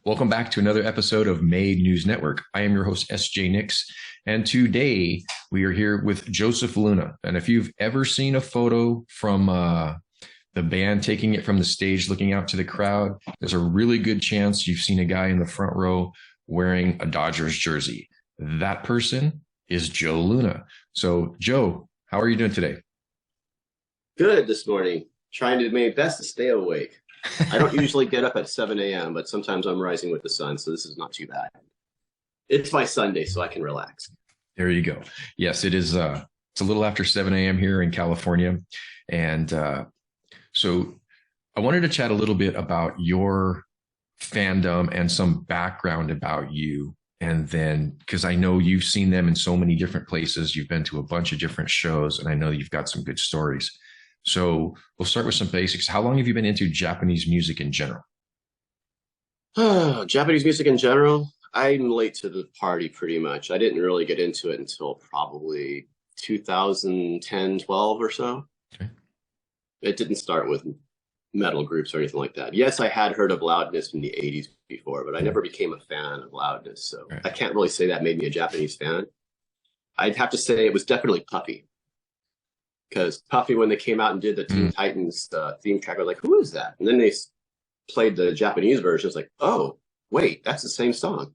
Welcome back to another episode of Made News Network. I am your host, SJ Nix, and today we are here with Joseph Luna. And if you've ever seen a photo from the band taking it from the stage, looking out to the crowd, there's a really good chance you've seen a guy in the front row wearing a Dodgers jersey. That person is Joe Luna. So, Joe, how are you doing today? Good this morning. Trying to do my best to stay awake. I don't usually get up at 7 a.m., but sometimes I'm rising with the sun, so this is not too bad. It's my Sunday, so I can relax. There you go. Yes, it is. It's a little after 7 a.m. here in California. And so I wanted to chat a little bit about your fandom and some background about you. And then, because I know you've seen them in so many different places, you've been to a bunch of different shows, and I know you've got some good stories. So we'll start with some basics. How long have you been into Japanese music in general? Japanese music in general, I'm late to the party pretty much. I didn't really get into it until probably 2010, 12 or so. Okay. It didn't start with metal groups or anything like that. Yes, I had heard of Loudness in the 80s before, but I never became a fan of Loudness. So I can't really say that made me a Japanese fan. I'd have to say it was definitely Puffy. Because Puffy, when they came out and did the Teen Titans theme track, I was like, who is that? And then they played the Japanese version. I was like, oh, wait, that's the same song.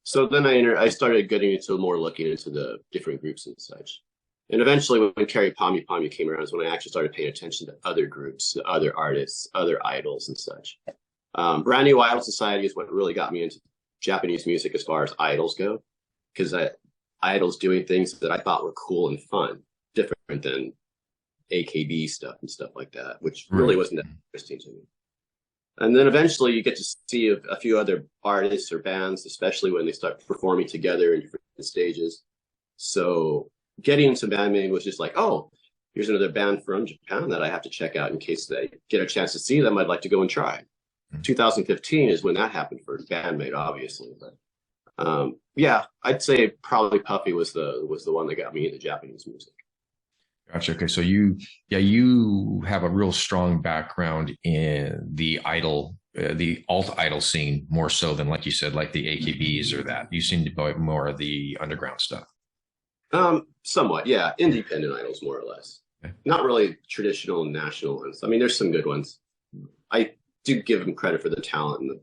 So then I started getting into more looking into the different groups and such. And eventually when Carrie Palmy Palmy came around is when I actually started paying attention to other groups, other artists, other idols and such. Brand New Idol Society is what really got me into Japanese music as far as idols go. Because idols doing things that I thought were cool and fun, different than AKB stuff and stuff like that, which really wasn't that interesting to me. And then eventually you get to see a few other artists or bands, especially when they start performing together in different stages. So getting into Band Maid was just like, oh, here's another band from Japan that I have to check out in case they get a chance to see them. I'd like to go and try. 2015 is when that happened for Band Maid, obviously. But yeah, I'd say probably Puffy was the one that got me into Japanese music. Gotcha. Okay. So you have a real strong background in the idol, the alt idol scene more so than, like you said, like the AKBs or that. You seem to be more of the underground stuff. Somewhat, yeah. Independent idols, more or less. Okay. Not really traditional and national ones. I mean, there's some good ones. I do give them credit for the talent and the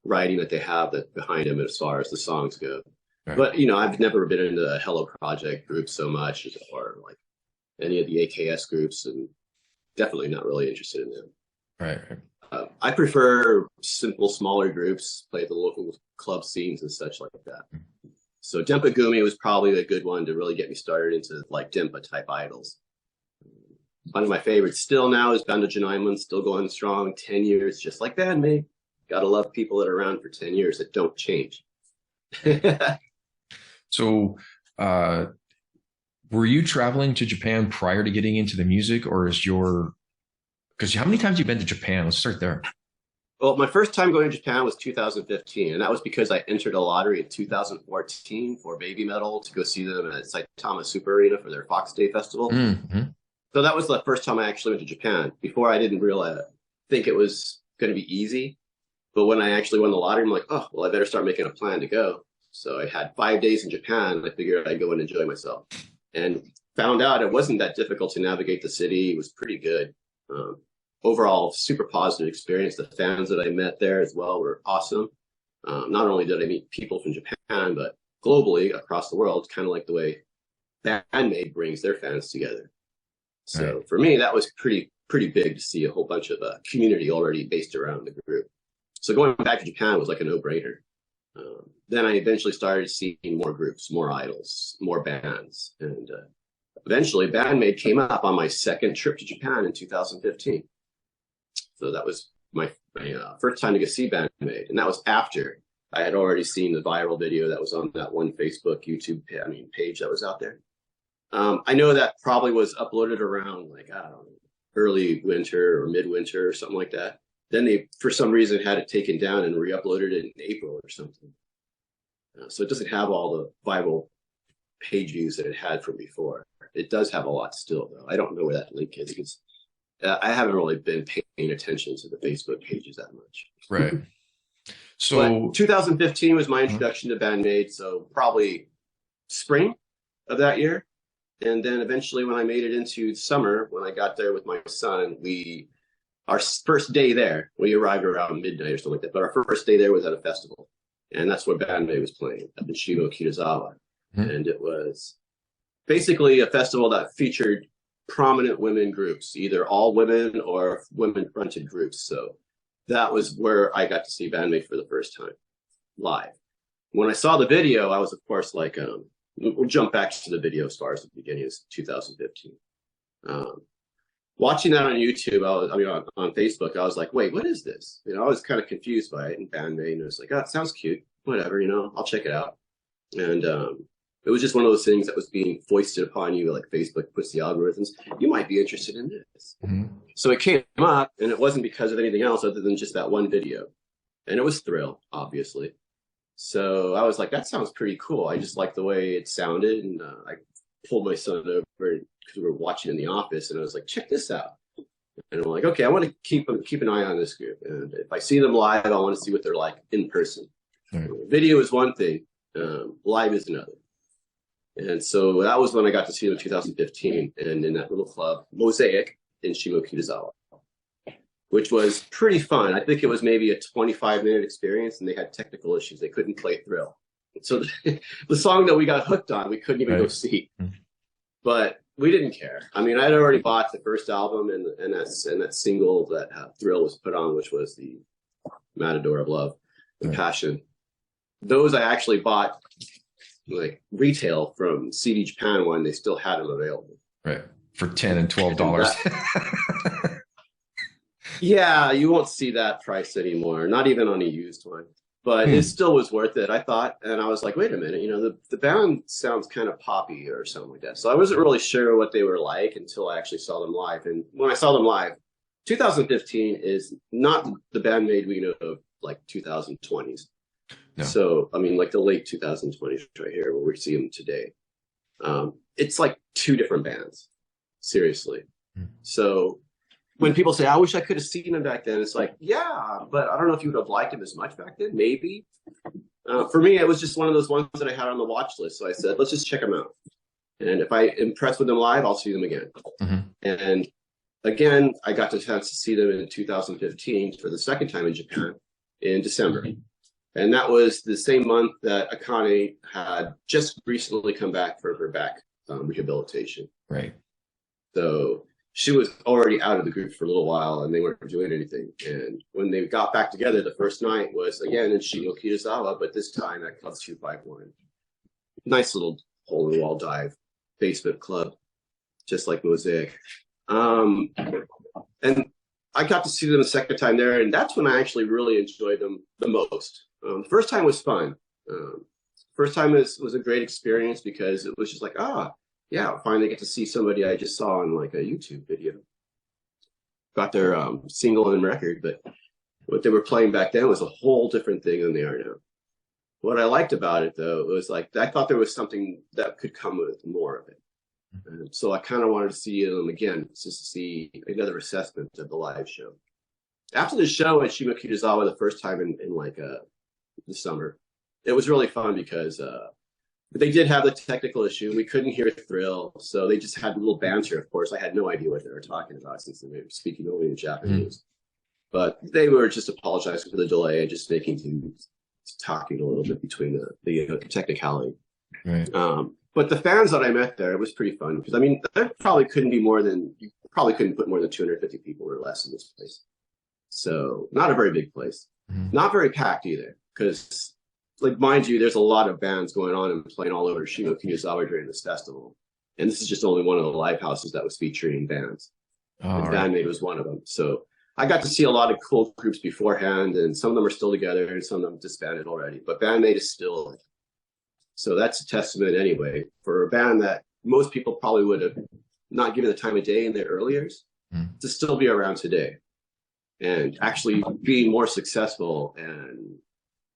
writing that they have behind them as far as the songs go. Right. But, I've never been into the Hello Project group so much or like any of the AKS groups, and definitely not really interested in them. Right. I prefer simple, smaller groups, play the local club scenes and such like that. Mm-hmm. So Dempa Gumi was probably a good one to really get me started into like Dempa type idols. One of my favorites still now is Band Maid, still going strong, 10 years, just like Band Maid. Gotta love people that are around for 10 years that don't change. So, were you traveling to Japan prior to getting into the music, or because how many times have you been to Japan? Let's start there. Well, my first time going to Japan was 2015, and that was because I entered a lottery in 2014 for Baby Metal to go see them at Saitama Super Arena for their Fox Day Festival. Mm-hmm. So that was the first time I actually went to Japan. Before I didn't think it was going to be easy, but when I actually won the lottery, I'm like, oh, well, I better start making a plan to go. So I had 5 days in Japan, and I figured I'd go and enjoy myself. And found out it wasn't that difficult to navigate the city. It was pretty good. Overall, super positive experience. The fans that I met there as well were awesome. Not only did I meet people from Japan, but globally across the world, kind of like the way Band Maid brings their fans together. So For me, that was pretty big to see a whole bunch of community already based around the group. So going back to Japan was like a no-brainer. Then I eventually started seeing more groups, more idols, more bands. And eventually Band Maid came up on my second trip to Japan in 2015. So that was my first time to go see Band Maid. And that was after I had already seen the viral video that was on that one Facebook, YouTube, page that was out there. I know that probably was uploaded around like, I don't know, early winter or midwinter or something like that. Then they, for some reason, had it taken down and re-uploaded it in April or something. So it doesn't have all the viral page views that it had from before. It does have a lot still, though. I don't know where that link is because I haven't really been paying attention to the Facebook pages that much. Right. So But 2015 was my introduction to Band Maid, so probably spring of that year. And then eventually when I made it into summer, when I got there with my son, our first day there, we arrived around midnight or something like that. But our first day there was at a festival. And that's where Band Maid was playing, up in Shimo Kitazawa. And it was basically a festival that featured prominent women groups, either all women or women fronted groups. So that was where I got to see Band Maid for the first time live. When I saw the video, I was, of course, like, we'll jump back to the video as far as the beginning of 2015. Watching that on YouTube, on Facebook, I was like, wait, what is this? You know, I was kind of confused by it in Band Maid, and I was like, oh, it sounds cute. Whatever, you know, I'll check it out. And it was just one of those things that was being foisted upon you, like Facebook puts the algorithms. You might be interested in this. So it came up, and it wasn't because of anything else other than just that one video. And it was Thrill, obviously. So I was like, that sounds pretty cool. I just liked the way it sounded. And I pulled my son over because we were watching in the office. And I was like, check this out. And I'm like, okay, I want to keep an eye on this group. And if I see them live, I want to see what they're like in person. Video is one thing. Live is another. And so that was when I got to see them in 2015. And in that little club, Mosaic in Shimo Kitazawa, which was pretty fun. I think it was maybe a 25-minute experience, and they had technical issues. They couldn't play Thrill. So the song that we got hooked on, we couldn't even go see. But we didn't care. I mean, I'd already bought the first album and that single that Thrill was put on, which was the Matador of Love, the Passion. Those I actually bought like retail from CD Japan when they still had them available. Right. For $10 and $12. Yeah, you won't see that price anymore, not even on a used one. But it still was worth it, I thought. And I was like, wait a minute, you know, the band sounds kind of poppy or something like that. So I wasn't really sure what they were like until I actually saw them live. And when I saw them live, 2015 is not the Band Maid we know of, like 2020s. No. So, I mean, like the late 2020s right here, where we see them today. It's like two different bands, seriously. So when people say, I wish I could have seen them back then, it's like, yeah, but I don't know if you would have liked them as much back then, maybe. For me, it was just one of those ones that I had on the watch list. So I said, let's just check them out. And if I impress with them live, I'll see them again. And again, I got the chance to see them in 2015 for the second time in Japan in December. And that was the same month that Akane had just recently come back for her back rehabilitation. Right. So she was already out of the group for a little while, and they weren't doing anything. And when they got back together, the first night was again in Shimo Kitazawa, but this time at Club 251. Nice little hole-in-the-wall dive basement club, just like Mosaic. And I got to see them the second time there, and that's when I actually really enjoyed them the most. The first time was fun. First time was a great experience because it was just like, yeah, I finally get to see somebody I just saw on like a YouTube video. Got their single and record, but what they were playing back then was a whole different thing than they are now. What I liked about it, though, was like I thought there was something that could come with more of it. And so I kind of wanted to see them again, just to see another assessment of the live show. After the show at Shimo Kitazawa the first time in like the summer, it was really fun because they did have the technical issue. We couldn't hear Thrill, so they just had a little banter. Of course, I had no idea what they were talking about since they were speaking only in Japanese. But they were just apologizing for the delay and just talking a little bit between the technicality. Right. But the fans that I met there, it was pretty fun because I mean, there probably couldn't be more than you probably couldn't put more than 250 people or less in this place. So not a very big place, not very packed either. Because, like, mind you, there's a lot of bands going on and playing all over Shimo Kitazawa during this festival, and this is just only one of the live houses that was featuring bands. And Band Maid was one of them. So I got to see a lot of cool groups beforehand, and some of them are still together, and some of them disbanded already. But Band Maid is still. So that's a testament anyway for a band that most people probably would have not given the time of day in their early years to still be around today and actually being more successful and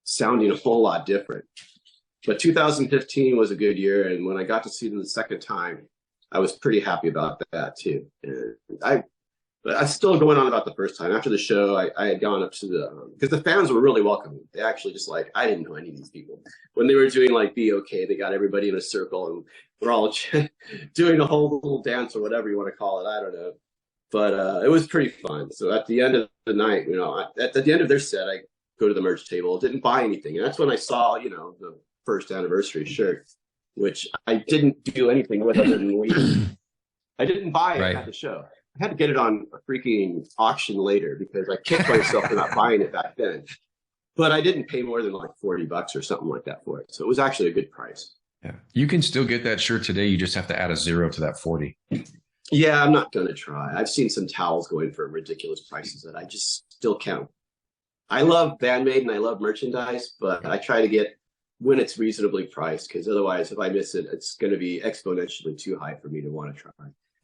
sounding a whole lot different. But 2015 was a good year, and when I got to see them the second time, I was pretty happy about that too. And But I'm still going on about the first time. After the show, I had gone up to because the fans were really welcoming. They actually just like, I didn't know any of these people. When they were doing like Be Okay, they got everybody in a circle and we're all doing a whole little dance or whatever you want to call it. I don't know. But it was pretty fun. So at the end of the night, at the end of their set, I go to the merch table, didn't buy anything. And that's when I saw, the first anniversary shirt, which I didn't do anything with other than wait. I didn't buy it at the show. I had to get it on a freaking auction later because I kicked myself for not buying it back then. But I didn't pay more than like $40 or something like that for it. So it was actually a good price. Yeah. You can still get that shirt today. You just have to add a 0 to that 40. Yeah, I'm not going to try. I've seen some towels going for ridiculous prices that I just still can't. I love Band Maid and I love merchandise, but I try to get when it's reasonably priced because otherwise, if I miss it, it's going to be exponentially too high for me to want to try.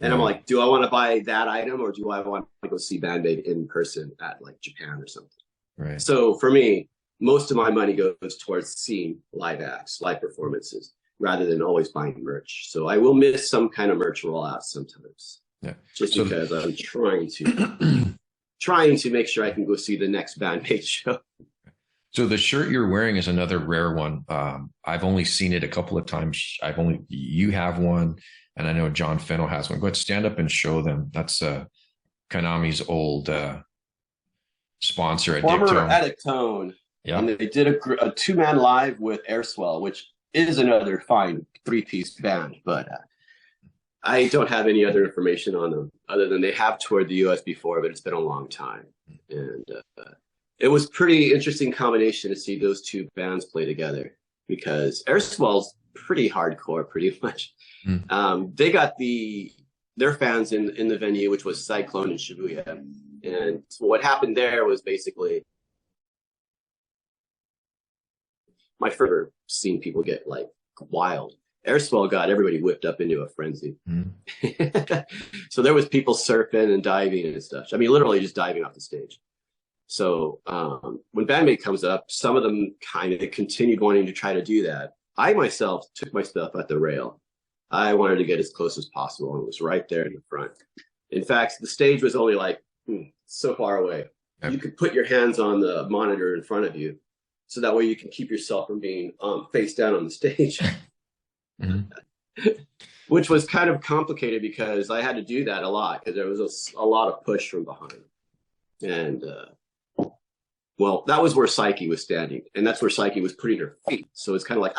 And I'm like, do I want to buy that item or do I want to go see Band Maid in person at like Japan or something? Right. So for me, most of my money goes towards seeing live acts, live performances, rather than always buying merch. So I will miss some kind of merch rollout sometimes. Yeah. Just because I'm trying to make sure I can go see the next Band Maid show. So the shirt you're wearing is another rare one. I've only seen it a couple of times. You have one. And I know John Fennell has one. Go ahead, stand up and show them. That's Konami's old sponsor, Former Addictone. Yeah. And they did a two-man live with Airswell, which is another fine three-piece band. But I don't have any other information on them other than they have toured the U.S. before, but it's been a long time. And it was pretty interesting combination to see those two bands play together because Airswell's pretty hardcore, pretty much. They got their fans in the venue, which was Cyclone in Shibuya. And so what happened there was basically my first seeing people get like wild. Airswell got everybody whipped up into a frenzy. So there was people surfing and diving and stuff. I mean, literally just diving off the stage. So when Band Maid comes up, some of them kind of continued wanting to try to do that. I myself took my stuff at the rail. I wanted to get as close as possible and it was right there in the front. In fact, the stage was only like so far away. Okay. You could put your hands on the monitor in front of you so that way you can keep yourself from being face down on the stage. Which was kind of complicated because I had to do that a lot because there was a lot of push from behind. And well, that was where Psyche was standing and that's where Psyche was putting her feet. So it's kind of like,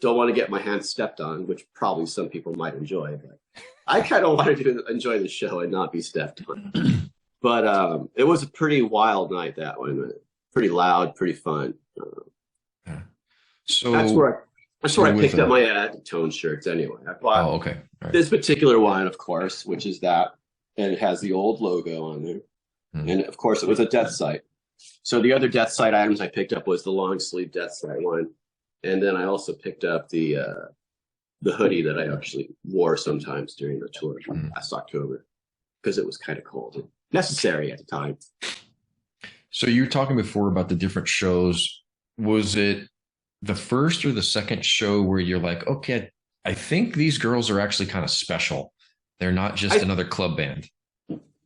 don't want to get my hands stepped on, which probably some people might enjoy. But I kind of wanted to enjoy the show and not be stepped on. But it was a pretty wild night, that one. Pretty loud, pretty fun. So that's where I picked up my Addictone shirts anyway. I bought this particular one, of course, which is that, and it has the old logo on there. And of course, it was a Death Sight. So the other Death Sight items I picked up was the long sleeve Death Sight one. And then I also picked up the hoodie that I actually wore sometimes during the tour last October because it was kind of cold and necessary at the time. So you were talking before about the different shows. Was it the first or the second show where you're like, okay, I think these girls are actually kind of special. They're not just another club band.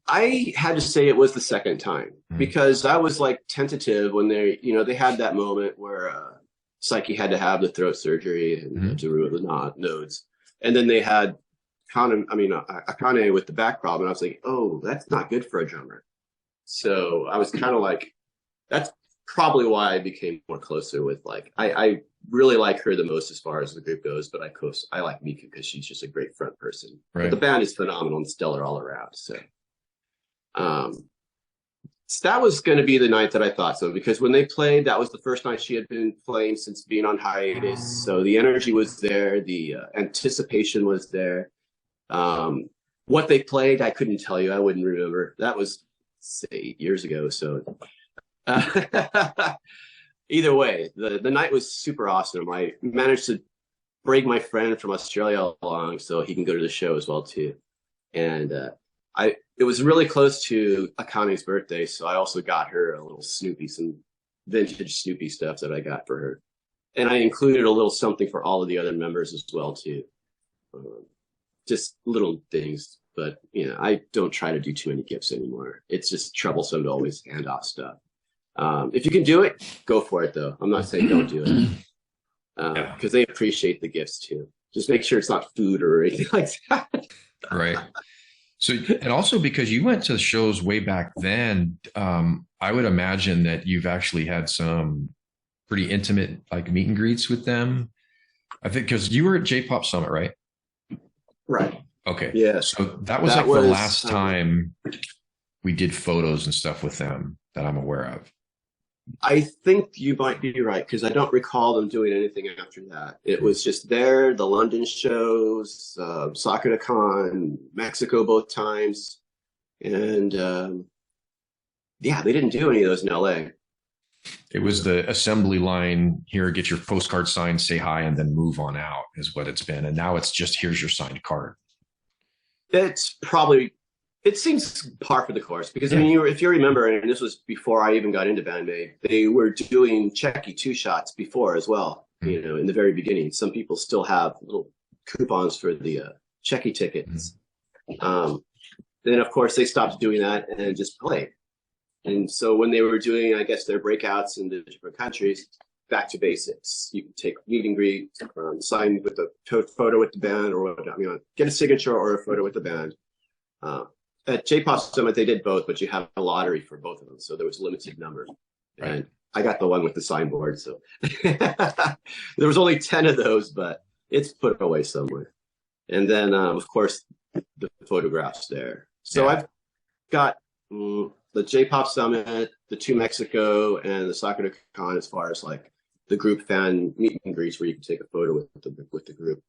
I had to say it was the second time because I was like tentative when they had that moment where Psyche had to have the throat surgery and to remove the nodes. And then they had Akane with the back problem. And I was like, oh, that's not good for a drummer. So I was kind of like, that's probably why I became more closer with like, I really like her the most as far as the group goes, but I like Mika because she's just a great front person. Right. But the band is phenomenal and stellar all around. So that was going to be the night that I thought so, because when they played, that was the first night she had been playing since being on hiatus. So the energy was there. The anticipation was there. What they played, I couldn't tell you. I wouldn't remember. That was, say, 8 years ago. So either way, the night was super awesome. I managed to bring my friend from Australia along so he can go to the show as well, too. And it was really close to Akane's birthday, so I also got her a little Snoopy, some vintage Snoopy stuff that I got for her. And I included a little something for all of the other members as well, too. Just little things. But I don't try to do too many gifts anymore. It's just troublesome to always hand off stuff. If you can do it, go for it though. I'm not saying don't do it, because they appreciate the gifts too. Just make sure it's not food or anything like that. Right. So, and also because you went to shows way back then, I would imagine that you've actually had some pretty intimate like meet and greets with them. I think because you were at J-Pop Summit, right? Right. Okay. Yeah. So that was the last time we did photos and stuff with them that I'm aware of. I think you might be right, because I don't recall them doing anything after that. It was just there, the London shows, Sakura Con, Mexico both times. And yeah, they didn't do any of those in LA. It was the assembly line here, get your postcard signed, say hi, and then move on out is what it's been. And now it's just, here's your signed card. It seems par for the course, because I mean, if you remember, and this was before I even got into Band Maid, they were doing checky 2-shots before as well. In the very beginning, some people still have little coupons for the checky tickets. Then of course they stopped doing that and just played. And so when they were doing, I guess, their breakouts in the different countries, back to basics. You can take meet and greet, sign with a photo with the band, or get a signature or a photo with the band. At J-Pop Summit, they did both, but you have a lottery for both of them, so there was a limited number. Right. And I got the one with the signboard, so there was only 10 of those, but it's put away somewhere. And then, of course, the photographs there. So I've got the J-Pop Summit, the 2 Mexico, and the Sakura Con as far as like the group fan meet and greets where you can take a photo with the group.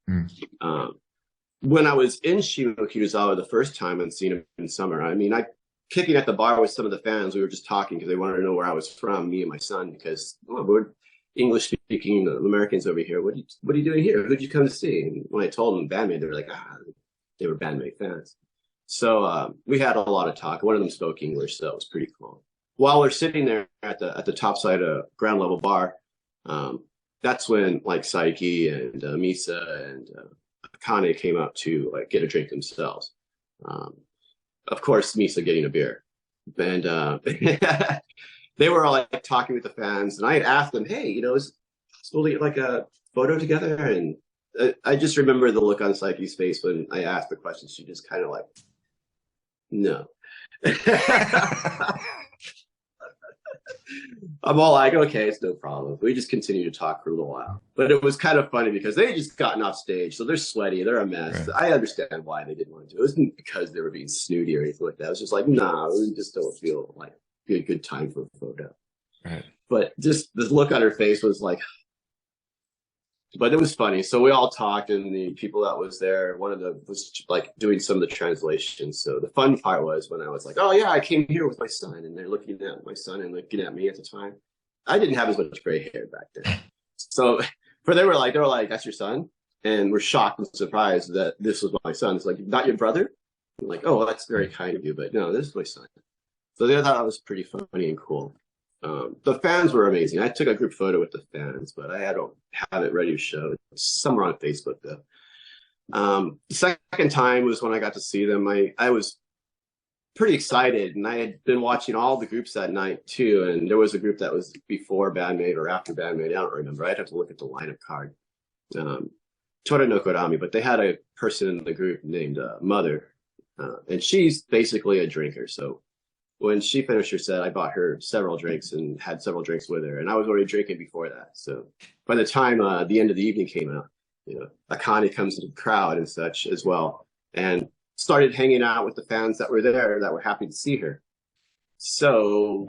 When I was in Shimokitazawa the first time and seen him in summer, I mean, kicking at the bar with some of the fans, we were just talking because they wanted to know where I was from, me and my son, because we're English-speaking Americans over here. What are you doing here? Who'd you come to see? And when I told them Band Maid, they were like, they were Band Maid fans. So we had a lot of talk. One of them spoke English, so it was pretty cool. While we're sitting there at the top side of ground level bar, that's when like Saiki and Misa and Akane came up to like get a drink themselves. Of course, Misa getting a beer, and they were all like talking with the fans. And I had asked them, "Hey, is it possible to get like a photo together?" And I just remember the look on Saiki's face when I asked the question. She just kind of like, "No." I'm all like, okay, it's no problem. We just continue to talk for a little while. But it was kind of funny because they had just gotten off stage, so they're sweaty, they're a mess. Right. I understand why they didn't want to do it. It wasn't because they were being snooty or anything like that. It was just like, nah, we just don't feel like a good time for a photo. Right. But just the look on her face was like, but it was funny. So we all talked, and the people that was there, one of them was like doing some of the translations. So the fun part was when I was like, oh yeah, I came here with my son, and they're looking at my son and looking at me at the time. I didn't have as much gray hair back then. So they were like, that's your son? And we're shocked and surprised that this was my son. It's like, not your brother? I'm like, oh, well, that's very kind of you, but no, this is my son. So they thought that was pretty funny and cool. The fans were amazing. I took a group photo with the fans, but I don't have it ready to show. It's somewhere on Facebook, though. The second time was when I got to see them. I was pretty excited, and I had been watching all the groups that night, too. And there was a group that was before Band Maid or after Band Maid. I don't remember. I'd have to look at the lineup card. Tora no Korami, but they had a person in the group named Mother, and she's basically a drinker, so when she finished her set, I bought her several drinks and had several drinks with her. And I was already drinking before that. So by the time the end of the evening came out, Akane comes into the crowd and such as well, and started hanging out with the fans that were there that were happy to see her. So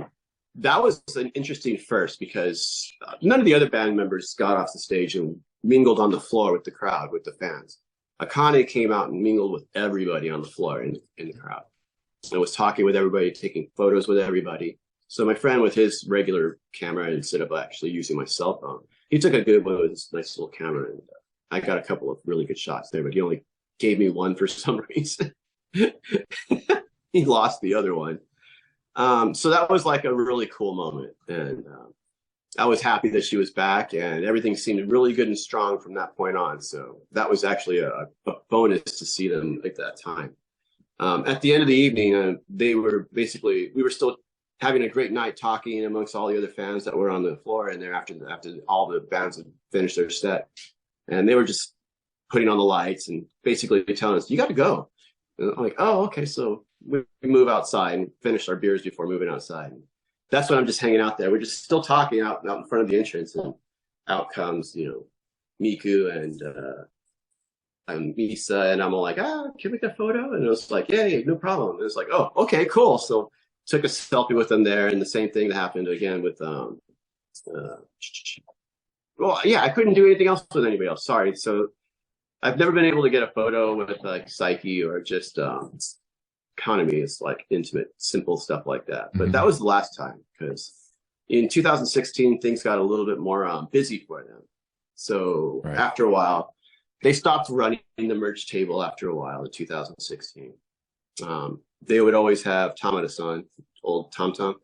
that was an interesting first, because none of the other band members got off the stage and mingled on the floor with the crowd, with the fans. Akane came out and mingled with everybody on the floor in the crowd. I was talking with everybody, taking photos with everybody. So my friend with his regular camera, instead of actually using my cell phone, he took a good one with his nice little camera. And I got a couple of really good shots there, but he only gave me one for some reason. He lost the other one. So that was like a really cool moment. And I was happy that she was back, and everything seemed really good and strong from that point on. So that was actually a bonus to see them at that time. At the end of the evening, we were still having a great night talking amongst all the other fans that were on the floor and there after all the bands had finished their set. And they were just putting on the lights and basically telling us, you got to go. And I'm like, oh, okay. So we move outside and finish our beers before moving outside. And that's when I'm just hanging out there. We're just still talking out in front of the entrance, and out comes, Miku and Misa, and I'm all like, can we get a photo? And it was like, yeah, no problem. And it's like, oh, okay, cool. So took a selfie with them there, and the same thing that happened again with well, yeah, I couldn't do anything else with anybody else. Sorry. So I've never been able to get a photo with like Psyche or just Economy. It's like intimate, simple stuff like that. But that was the last time, because in 2016 things got a little bit more busy for them. So after a while, they stopped running the merch table after a while in 2016. They would always have Tamada-san, old Tom Tom,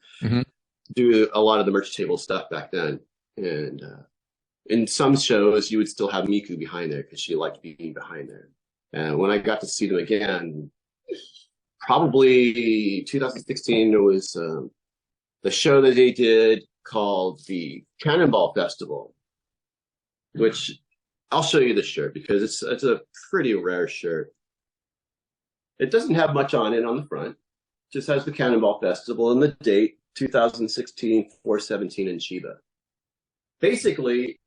do a lot of the merch table stuff back then. And in some shows, you would still have Miku behind there because she liked being behind there. And when I got to see them again, probably 2016, there was the show that they did called the Cannonball Festival, which I'll show you the shirt because it's a pretty rare shirt. It doesn't have much on it on the front. It just has the Cannonball Festival and the date, 2016, 4/17 in Chiba. Basically,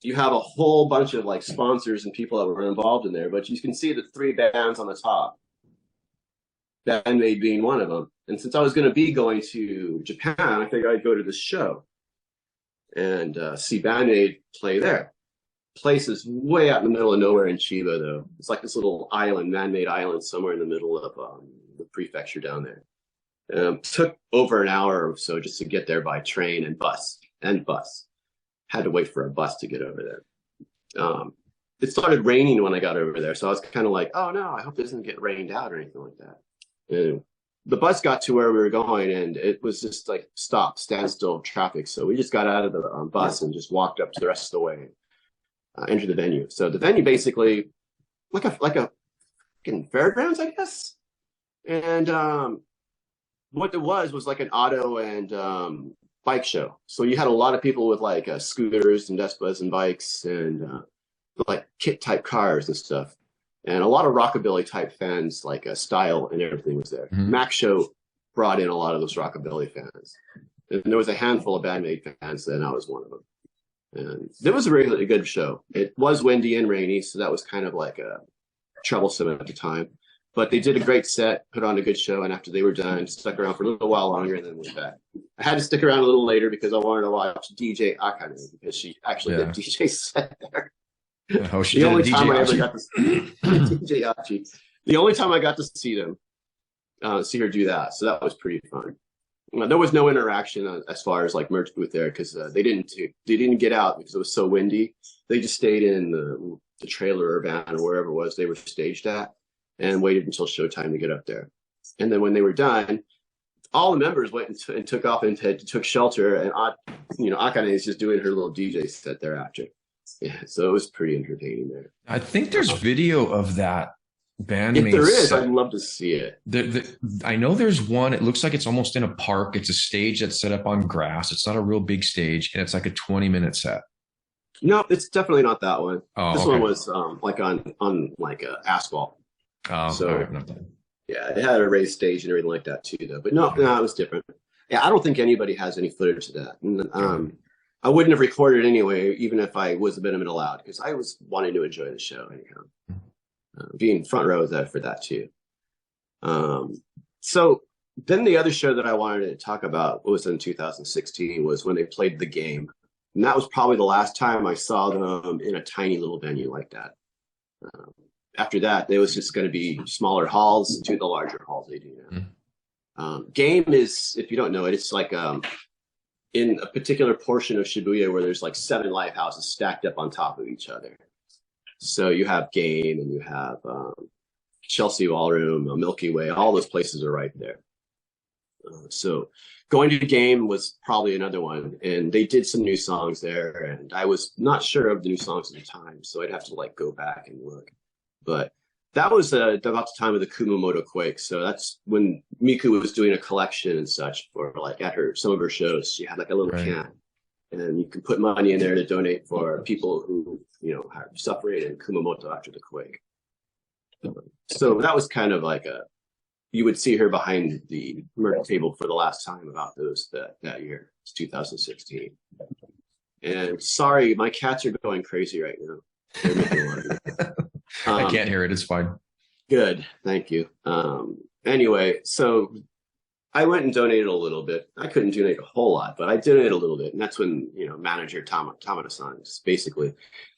you have a whole bunch of like sponsors and people that were involved in there, but you can see the 3 bands on the top, Band Maid being one of them. And since I was going to be going to Japan, I figured I'd go to this show and see Band Maid play there. Place is way out in the middle of nowhere in Chiba, though. It's like this little island, man-made island, somewhere in the middle of the prefecture down there. Took over an hour or so just to get there by train and bus. Had to wait for a bus to get over there. It started raining when I got over there, so I was kind of like, oh no, I hope it doesn't get rained out or anything like that. And the bus got to where we were going, and it was just like standstill traffic. So we just got out of the bus and just walked up to the rest of the way. Enter the venue. So the venue basically like a fucking fairgrounds, I guess. And what it was like an auto and bike show. So you had a lot of people with like scooters and Vespas and bikes and like kit type cars and stuff. And a lot of rockabilly type fans, like Style and everything was there. Mac Show brought in a lot of those rockabilly fans. And there was a handful of Band Maid fans, and I was one of them. And it was a really good show. It was windy and rainy, so that was kind of like troublesome at the time. But they did a great set, put on a good show, and after they were done, stuck around for a little while longer and then went back. I had to stick around a little later because I wanted to watch DJ Akane because she actually did DJ set there. Oh, the only time I ever got to see DJ Achi. The only time I got to see them, see her do that, so that was pretty fun. There was no interaction as far as like merch booth there because they didn't get out because it was so windy. They just stayed in the trailer or van or wherever it was they were staged at and waited until showtime to get up there. And then when they were done, all the members went and took off and took shelter. And Akane is just doing her little DJ set thereafter. Yeah, so it was pretty entertaining there. I think there's video of that Band Maid. If there is, I'd love to see it. I know there's one. It looks like it's almost in a park. It's a stage that's set up on grass. It's not a real big stage, and it's like a 20-minute set. No, it's definitely not that one. Oh, this okay. one was like on like asphalt. Oh, so all right, not that. Yeah, it had a raised stage and everything like that too, though. But no, it was different. Yeah, I don't think anybody has any footage of that. And, I wouldn't have recorded anyway, even if I was a bit allowed, because I was wanting to enjoy the show anyhow. Being front row for that too. So then the other show that I wanted to talk about was in 2016 was when they played The Game. And that was probably the last time I saw them in a tiny little venue like that. After that, there was just going to be smaller halls to the larger halls they do now. Game is, if you don't know it, it's like in a particular portion of Shibuya where there's like 7 live houses stacked up on top of each other. So you have Game and you have Chelsea Ballroom, Milky Way, all those places are right there. So going to the Game was probably another one. And they did some new songs there. And I was not sure of the new songs at the time. So I'd have to like go back and look. But that was about the time of the Kumamoto quake. So that's when Miku was doing a collection and such for like at some of her shows. She had like a little can, and you can put money in there to donate for people who are suffering in Kumamoto after the quake. So that was kind of like you would see her behind the murder table for the last time about that year. It's 2016. And sorry, my cats are going crazy right now. They're making a lot of I can't hear it. It's fine. Good. Thank you. Anyway, so I went and donated a little bit. I couldn't donate a whole lot, but I donated a little bit. And that's when, manager Tamada-san basically,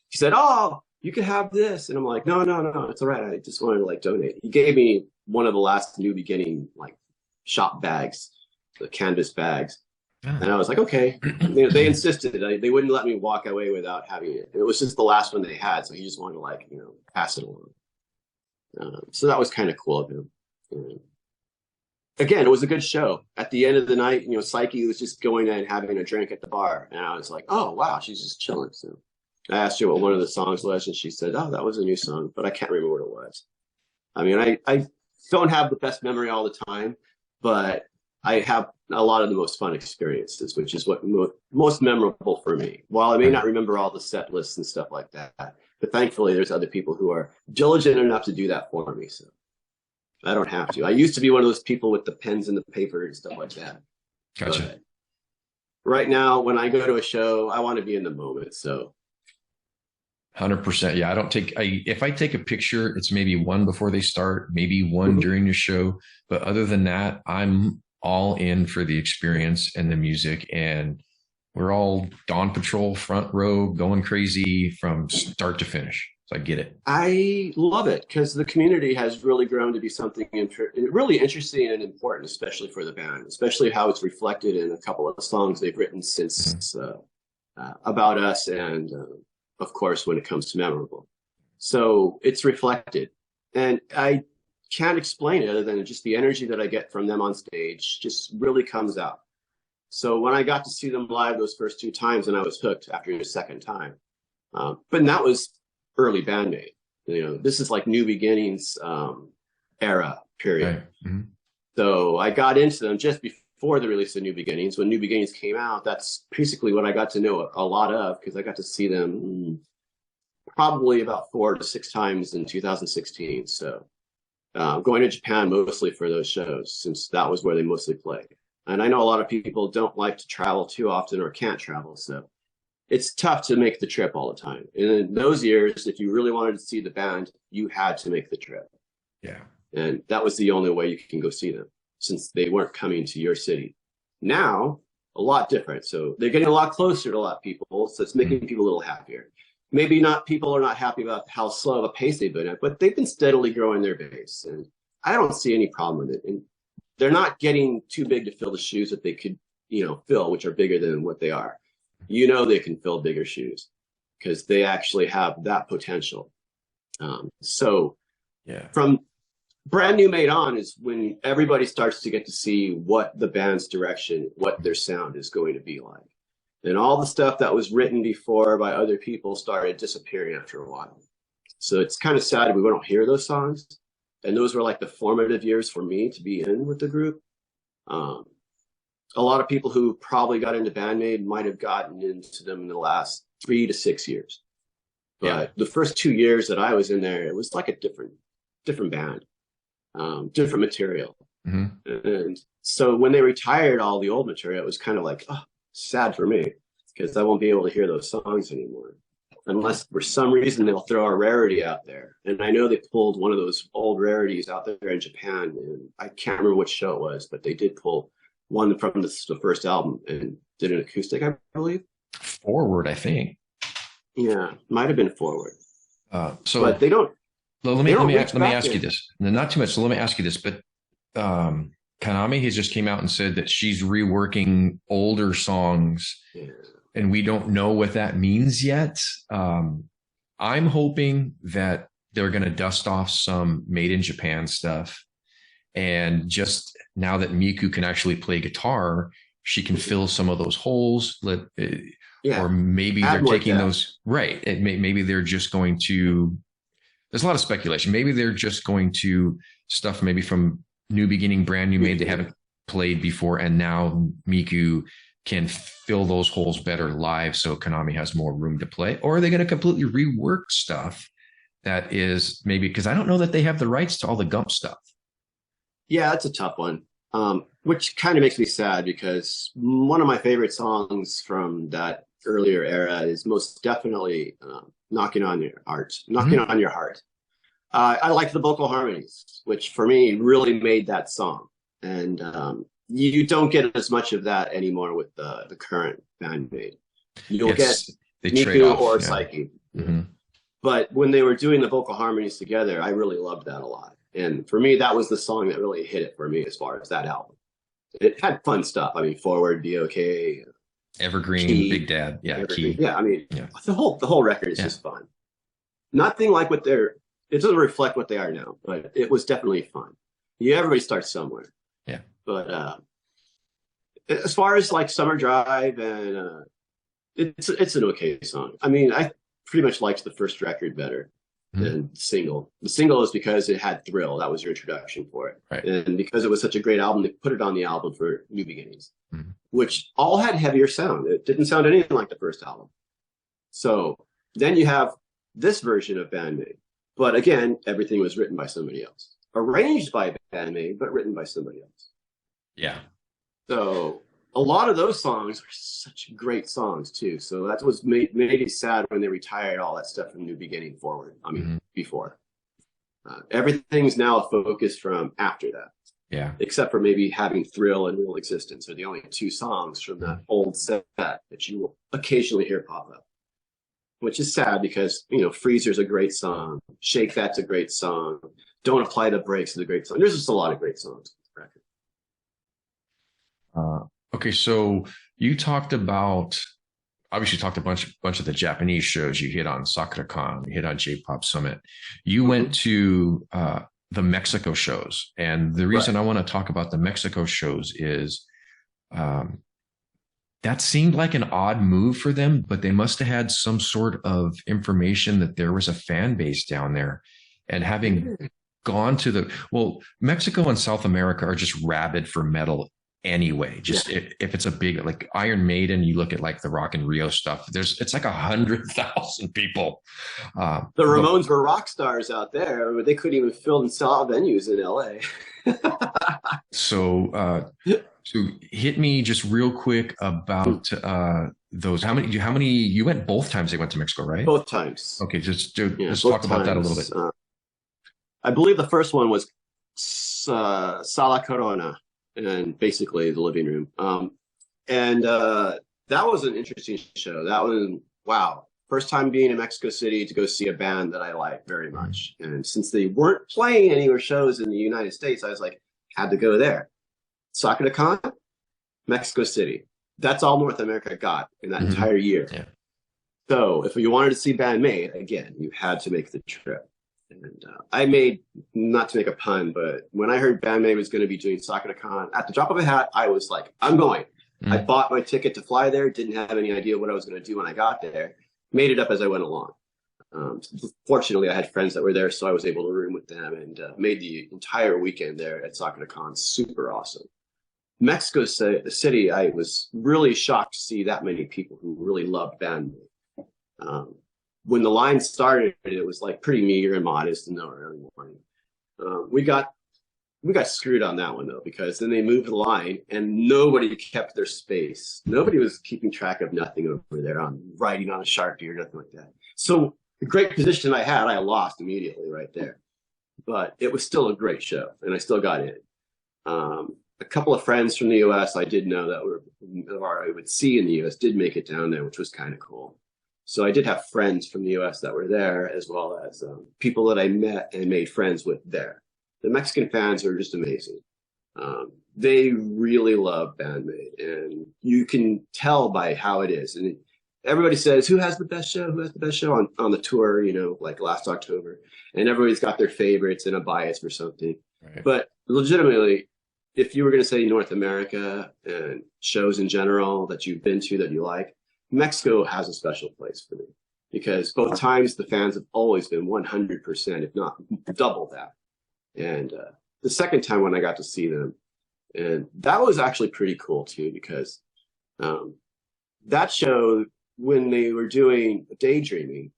he said, "Oh, you can have this." And I'm like, no, it's all right. I just wanted to like donate. He gave me one of the last New Beginning like shop bags, the canvas bags. And I was like, okay. They insisted. They wouldn't let me walk away without having it. And it was just the last one they had. So he just wanted to like, pass it along. So that was kind of cool of him. Again, it was a good show. At the end of the night, Psyche was just going in and having a drink at the bar. And I was like, oh, wow, she's just chilling. So I asked her what one of the songs was. And she said, oh, that was a new song. But I can't remember what it was. I mean, I don't have the best memory all the time. But I have a lot of the most fun experiences, which is what most memorable for me. While I may not remember all the set lists and stuff like that, but thankfully there's other people who are diligent enough to do that for me. So I don't have to. I used to be one of those people with the pens and the paper and stuff like that. Gotcha. But right now, when I go to a show, I want to be in the moment. So 100%. Yeah. If I take a picture, it's maybe one before they start, maybe one during the show. But other than that, I'm all in for the experience and the music, and we're all Dawn Patrol front row going crazy from start to finish. So I get it. I love it because the community has really grown to be something really interesting and important, especially for the band, especially how it's reflected in a couple of songs they've written since about us, and of course when it comes to memorable. So it's reflected, and I can't explain it other than just the energy that I get from them on stage just really comes out. So when I got to see them live those first 2 times, and I was hooked after the second time, but that was early Band Maid. This is like New Beginnings era period. Right. So I got into them just before the release of New Beginnings. When New Beginnings came out, that's basically what I got to know a lot of, because I got to see them probably about 4 to 6 times in 2016. So going to Japan mostly for those shows, since that was where they mostly played. And I know a lot of people don't like to travel too often or can't travel, so it's tough to make the trip all the time. And in those years, if you really wanted to see the band, you had to make the trip. Yeah. And that was the only way you can go see them, since they weren't coming to your city. Now, a lot different. So they're getting a lot closer to a lot of people, so it's making people a little happier. Maybe people are not happy about how slow of a pace they've been at, but they've been steadily growing their base. And I don't see any problem with it. And they're not getting too big to fill the shoes that they could, fill, which are bigger than what they are. They can fill bigger shoes because they actually have that potential. So from Brand New Maid on is when everybody starts to get to see what the band's direction, what their sound is going to be like. And all the stuff that was written before by other people started disappearing after a while. So it's kind of sad we don't hear those songs. And those were like the formative years for me to be in with the group. A lot of people who probably got into Band Maid might have gotten into them in the last 3 to 6 years. But the first 2 years that I was in there, it was like a different band, different material. And so when they retired all the old material, it was kind of like, sad for me, because I won't be able to hear those songs anymore. Unless for some reason they'll throw a rarity out there. And I know they pulled one of those old rarities out there in Japan, and I can't remember which show it was, but they did pull one from the first album and did an acoustic, I believe. Forward, I think. Yeah, might have been Forward. But they don't. Let me ask you this. Not too much. So let me ask you this. But Kaname has just came out and said that she's reworking older songs, and we don't know what that means yet. I'm hoping that they're going to dust off some made in Japan stuff, and just now that Miku can actually play guitar, she can fill some of those holes. Or maybe they're taking those right. Maybe they're just going to there's a lot of speculation. Maybe they're just going to stuff maybe from New Beginning, Brand New Made they haven't played before, and now Miku can fill those holes better live, so Konami has more room to play. Or are they going to completely rework stuff that is maybe, because I don't know that they have the rights to all the Gump stuff. Yeah, that's a tough one. Which kind of makes me sad because one of my favorite songs from that earlier era is most definitely "Knocking on Your Heart." "Knocking on Your Heart." I like the vocal harmonies, which for me really made that song, and you don't get as much of that anymore with the current Band Maid. You'll get Miku or Psyche. But when they were doing the vocal harmonies together, I really loved that a lot. And for me, that was the song that really hit it for me as far as that album. It had fun stuff. I mean, Forward, Be Okay, Evergreen, Key, Big Dad, yeah, Evergreen. Key. Yeah, I mean, the whole record is just fun. Nothing like what they're. It doesn't reflect what they are now, but it was definitely fun. Yeah, everybody starts somewhere. Yeah. But as far as like Summer Drive, and it's an okay song. I mean, I pretty much liked the first record better than the single. The single is because it had Thrill. That was your introduction for it. Right. And because it was such a great album, they put it on the album for New Beginnings, which all had heavier sound. It didn't sound anything like the first album. So then you have this version of Band Maid. But again, everything was written by somebody else. Arranged by Band Maid, but written by somebody else. Yeah. So a lot of those songs are such great songs too. So that was made me sad when they retired all that stuff from New Beginning forward. I mean, before. Everything's now focused from after that. Yeah. Except for maybe having Thrill and Real Existence are the only two songs from that old set that you will occasionally hear pop up. Which is sad because, you know, Freezer's a great song. Shake That's a great song. Don't Apply the Brakes is a great song. There's just a lot of great songs on the record. Okay, so you talked about, obviously you talked a bunch of the Japanese shows. You hit on SakuraCon, you hit on J-Pop Summit. You went to the Mexico shows. And the reason I want to talk about the Mexico shows is that seemed like an odd move for them, but they must have had some sort of information that there was a fan base down there. And having gone to Mexico and South America are just rabid for metal anyway. Just if it's a big, like Iron Maiden, you look at like the Rock in Rio stuff, it's like 100,000 people. The Ramones were rock stars out there, but they couldn't even fill and sell out venues in LA. So hit me just real quick about those. How many you went both times? They went to Mexico, right? Both times. Okay, just talk about that a little bit. I believe the first one was Sala Corona, and basically the living room. And that was an interesting show. That was, wow. First time being in Mexico City to go see a band that I like very much. And since they weren't playing any more shows in the United States, I was like, had to go there. SakuraCon, Mexico City. That's all North America got in that entire year. Yeah. So if you wanted to see Band Maid, again, you had to make the trip. And I made, not to make a pun, but when I heard Band Maid was going to be doing SakuraCon, at the drop of a hat, I was like, I'm going. I bought my ticket to fly there, didn't have any idea what I was going to do when I got there, made it up as I went along. Fortunately, I had friends that were there, so I was able to room with them and made the entire weekend there at SakuraCon super awesome. Mexico City, I was really shocked to see that many people who really loved Band Maid. When the line started, it was like pretty meager and modest and no early morning. We got screwed on that one though, because then they moved the line and nobody kept their space. Nobody was keeping track of nothing over there on writing on a Sharpie or nothing like that. So the great position I had, I lost immediately right there. But it was still a great show, and I still got in. A couple of friends from the U.S. I did know that I would see in the U.S. did make it down there, which was kind of cool. So I did have friends from the U.S. that were there, as well as people that I met and made friends with there. The Mexican fans are just amazing. They really love Band Maid, and you can tell by how it is. And everybody says, who has the best show? Who has the best show on the tour, you know, like last October. And everybody's got their favorites and a bias for something. Right. But legitimately, if you were going to say North America and shows in general that you've been to that you like, Mexico has a special place for me. because both times the fans have always been 100%, if not double that. And the second time when I got to see them, and that was actually pretty cool too, because that show, when they were doing Daydreaming,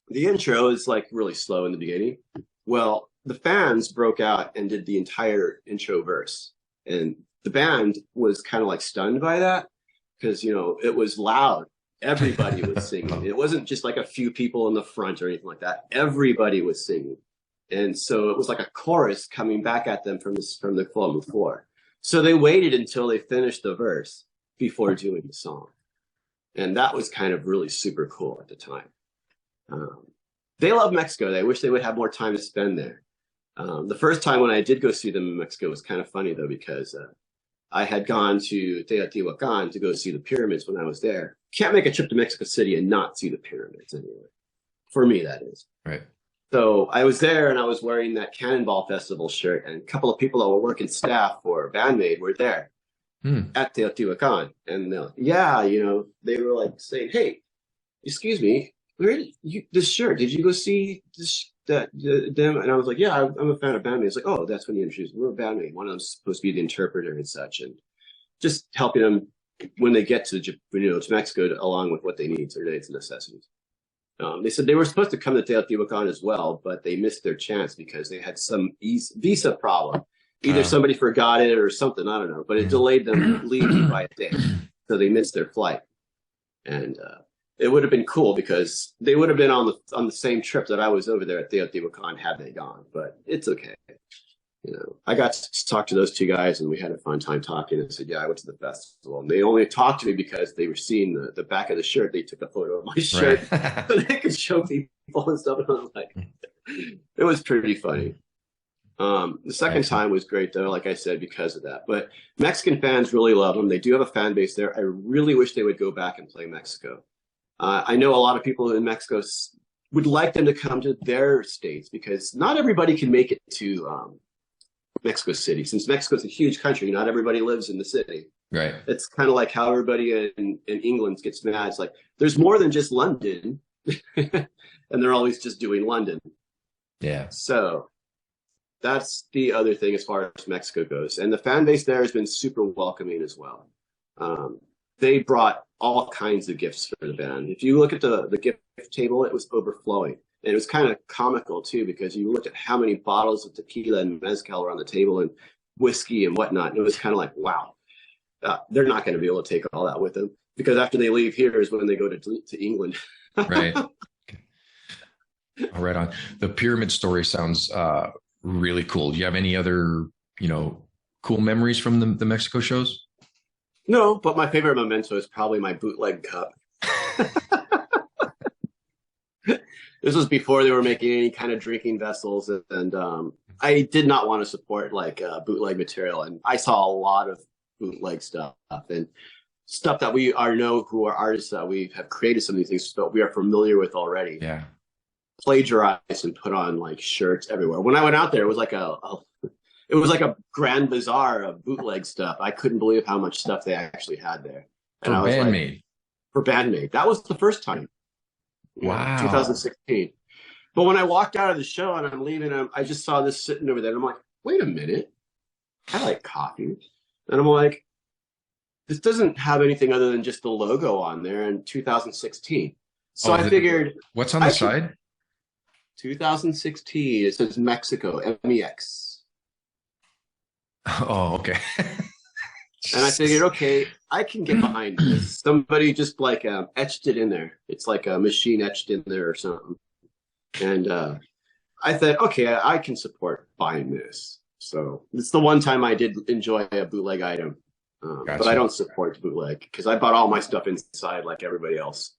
the intro is like really slow in the beginning. Well, the fans broke out and did the entire intro verse. And the band was kind of like stunned by that because, you know, it was loud. Everybody was singing. It wasn't just like a few people in the front or anything like that. Everybody was singing. And so it was like a chorus coming back at them from the film before. So they waited until they finished the verse before doing the song. And that was kind of really super cool at the time. They love Mexico. They wish they would have more time to spend there. The first time when I did go see them in Mexico was kind of funny, though, because I had gone to Teotihuacan to go see the pyramids when I was there. Can't make a trip to Mexico City and not see the pyramids anyway. For me, that is. Right. So I was there and I was wearing that Cannonball Festival shirt, and a couple of people that were working staff for Band Maid were there at Teotihuacan. And they're like, yeah, you know, they were like saying, hey, excuse me, where did you, this shirt, did you go see this, them? And I was like, yeah, I'm a fan of Band Maid. It's like, oh, that's when you introduced me. We're Band Maid. One of them's supposed to be the interpreter and such, and just helping them when they get to, you know, to Mexico along with what they need, their needs and necessities. They said they were supposed to come to Teotihuacan as well, but they missed their chance because they had some visa problem. Either somebody forgot it or something, I don't know, but it delayed them leaving by a day. So they missed their flight. And it would have been cool because they would have been on the same trip that I was over there at Teotihuacan had they gone, but it's okay. You know, I got to talk to those two guys and we had a fun time talking. I said, yeah, I went to the festival. And they only talked to me because they were seeing the back of the shirt. They took a photo of my shirt so they could show people and stuff. And I was like, it was pretty funny. The second time was great, though, like I said, because of that. But Mexican fans really love them. They do have a fan base there. I really wish they would go back and play Mexico. I know a lot of people in Mexico would like them to come to their states because not everybody can make it to Mexico City. Since Mexico's a huge country, not everybody lives in the city. Right. It's kind of like how everybody in England gets mad. It's like there's more than just London, and they're always just doing London. Yeah. So that's the other thing as far as Mexico goes. And the fan base there has been super welcoming as well. They brought all kinds of gifts for the band. If you look at the gift table, it was overflowing. And it was kind of comical, too, because you looked at how many bottles of tequila and mezcal were on the table and whiskey and whatnot. And it was kind of like, wow, they're not going to be able to take all that with them because after they leave here is when they go to England. Right. All right on. The pyramid story sounds really cool. Do you have any other, you know, cool memories from the Mexico shows? No, but my favorite memento is probably my bootleg cup. This was before they were making any kind of drinking vessels, and I did not want to support like bootleg material, and I saw a lot of bootleg stuff and stuff that we who are artists that we have created some of these things, but we are familiar with already. Yeah, plagiarized and put on like shirts everywhere. When I went out there, it was like it was like a grand bazaar of bootleg stuff. I couldn't believe how much stuff they actually had there. And I was Band Maid. For Band Maid, that was the first time. Wow. 2016. But when I walked out of the show and I'm leaving, I just saw this sitting over there. And I'm like, wait a minute. I like coffee. And I'm like, this doesn't have anything other than just the logo on there in 2016. So I figured. What's on the side? 2016. It says Mexico, MEX. Oh, okay. And I figured, okay, I can get behind this. Somebody just like etched it in there. It's like a machine etched in there or something. And I thought, okay, I can support buying this. So it's the one time I did enjoy a bootleg item. Gotcha. But I don't support bootleg because I bought all my stuff inside like everybody else.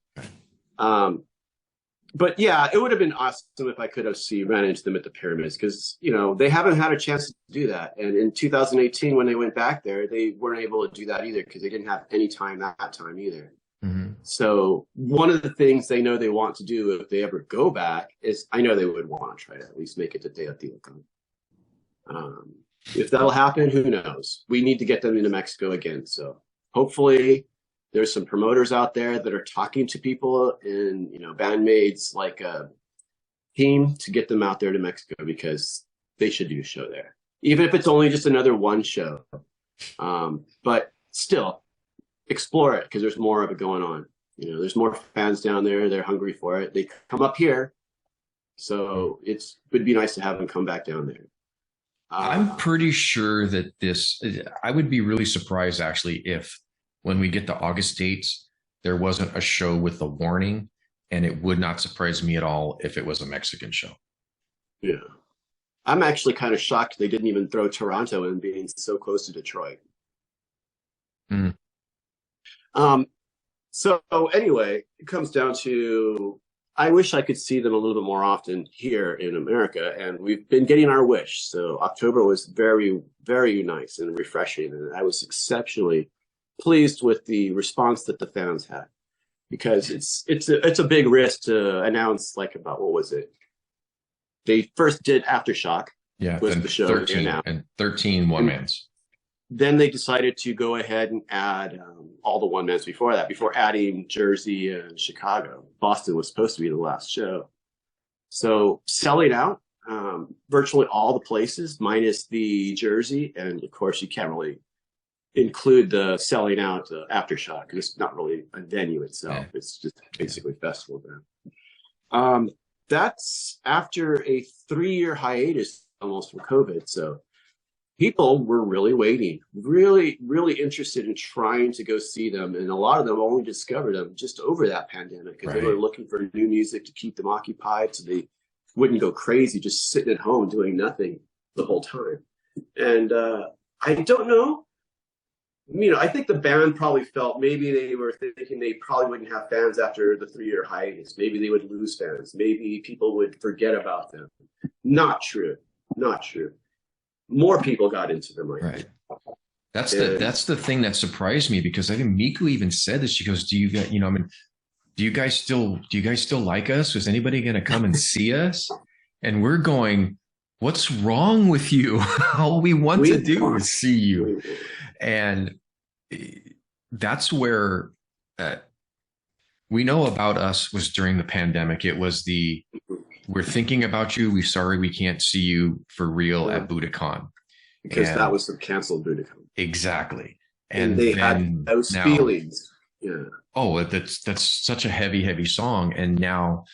But yeah, it would have been awesome if I could have ran into them at the pyramids because, you know, they haven't had a chance to do that. And in 2018, when they went back there, they weren't able to do that either because they didn't have any time that time either. Mm-hmm. So one of the things they know they want to do if they ever go back is I know they would want to try to at least make it to Teotihuacan. If that'll happen, who knows? We need to get them into Mexico again. So hopefully There's some promoters out there that are talking to people in, you know, Band Maid's like a team to get them out there to Mexico because they should do a show there, even if it's only just another one show. But still, explore it because there's more of it going on. You know, there's more fans down there. They're hungry for it. They come up here, so it would be nice to have them come back down there. I'm pretty sure that I would be really surprised actually if when we get the August dates, there wasn't a show with a warning, and it would not surprise me at all if it was a Mexican show. Yeah. I'm actually kind of shocked they didn't even throw Toronto in being so close to Detroit. Mm. So anyway, it comes down to I wish I could see them a little bit more often here in America, and we've been getting our wish. So October was very, very nice and refreshing, and I was exceptionally pleased with the response that the fans had because it's a big risk to announce like about what was it? They first did Aftershock, was the show 13 one-mans. Then they decided to go ahead and add all the one-mans before that, before adding Jersey and Chicago. Boston was supposed to be the last show. So selling out virtually all the places, minus the Jersey. And of course, you can't really include the selling out Aftershock because it's not really a venue itself. Yeah. It's just basically a festival there. That's after a 3-year hiatus almost from COVID. So people were really waiting, really, really interested in trying to go see them. And a lot of them only discovered them just over that pandemic because they were looking for new music to keep them occupied so they wouldn't go crazy just sitting at home doing nothing the whole time. And I don't know. You know, I think the band probably felt maybe they were thinking they probably wouldn't have fans after the 3-year hiatus. Maybe they would lose fans. Maybe people would forget about them. Not true. Not true. More people got into them. Right. That's the thing that surprised me because I think Miku even said this. She goes, "Do you guys, do you guys still like us? Was anybody going to come and see us?" And we're going, "What's wrong with you? All we want to do is see you." And that's where we know about us was during the pandemic. It was we're thinking about you. We're sorry we can't see you for real at Budokan. Because that was the canceled Budokan. Exactly. And they had those feelings. Yeah. Oh, that's such a heavy, heavy song. And now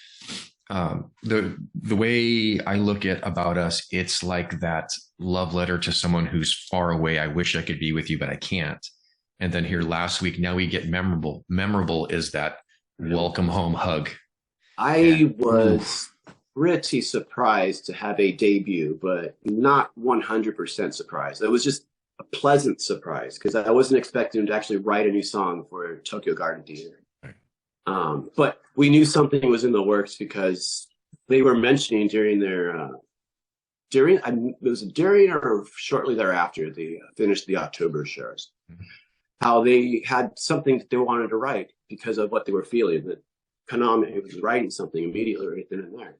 the way I look at About Us, it's like that love letter to someone who's far away. I wish I could be with you, but I can't. And then here last week, now we get memorable. Memorable is that welcome home hug. I was pretty surprised to have a debut, but not 100% surprised. It was just a pleasant surprise because I wasn't expecting to actually write a new song for Tokyo Garden Theater. But we knew something was in the works because they were mentioning during their during or shortly thereafter they finished the October shows, how they had something that they wanted to write because of what they were feeling. That Konami was writing something immediately right then and there.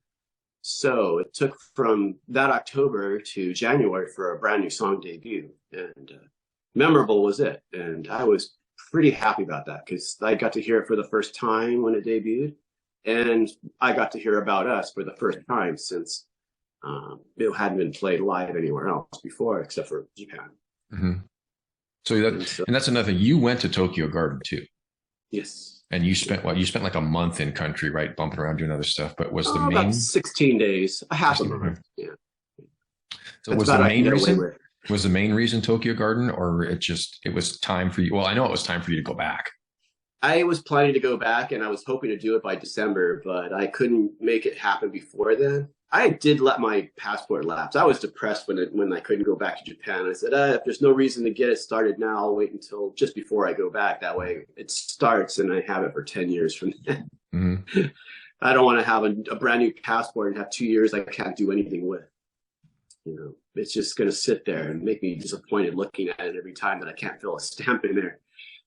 So it took from that October to January for a brand new song debut, and Memorable was it. And I was pretty happy about that because I got to hear it for the first time when it debuted, and I got to hear About Us for the first time since it hadn't been played live anywhere else before except for Japan. Mm-hmm. So that's another thing. You went to Tokyo Garden too. Yes. And you spent like a month in country, right? Bumping around doing other stuff. But was the main about 16 days, a half a month. Yeah. So was the main reason Tokyo Garden, or it was time for you? Well, I know it was time for you to go back. I was planning to go back and I was hoping to do it by December, but I couldn't make it happen before then. I did let my passport lapse. I was depressed when I couldn't go back to Japan. I said, if there's no reason to get it started now, I'll wait until just before I go back. That way it starts and I have it for 10 years from then. Mm-hmm. I don't want to have a brand new passport and have 2 years I can't do anything with. You know, it's just going to sit there and make me disappointed looking at it every time that I can't fill a stamp in there.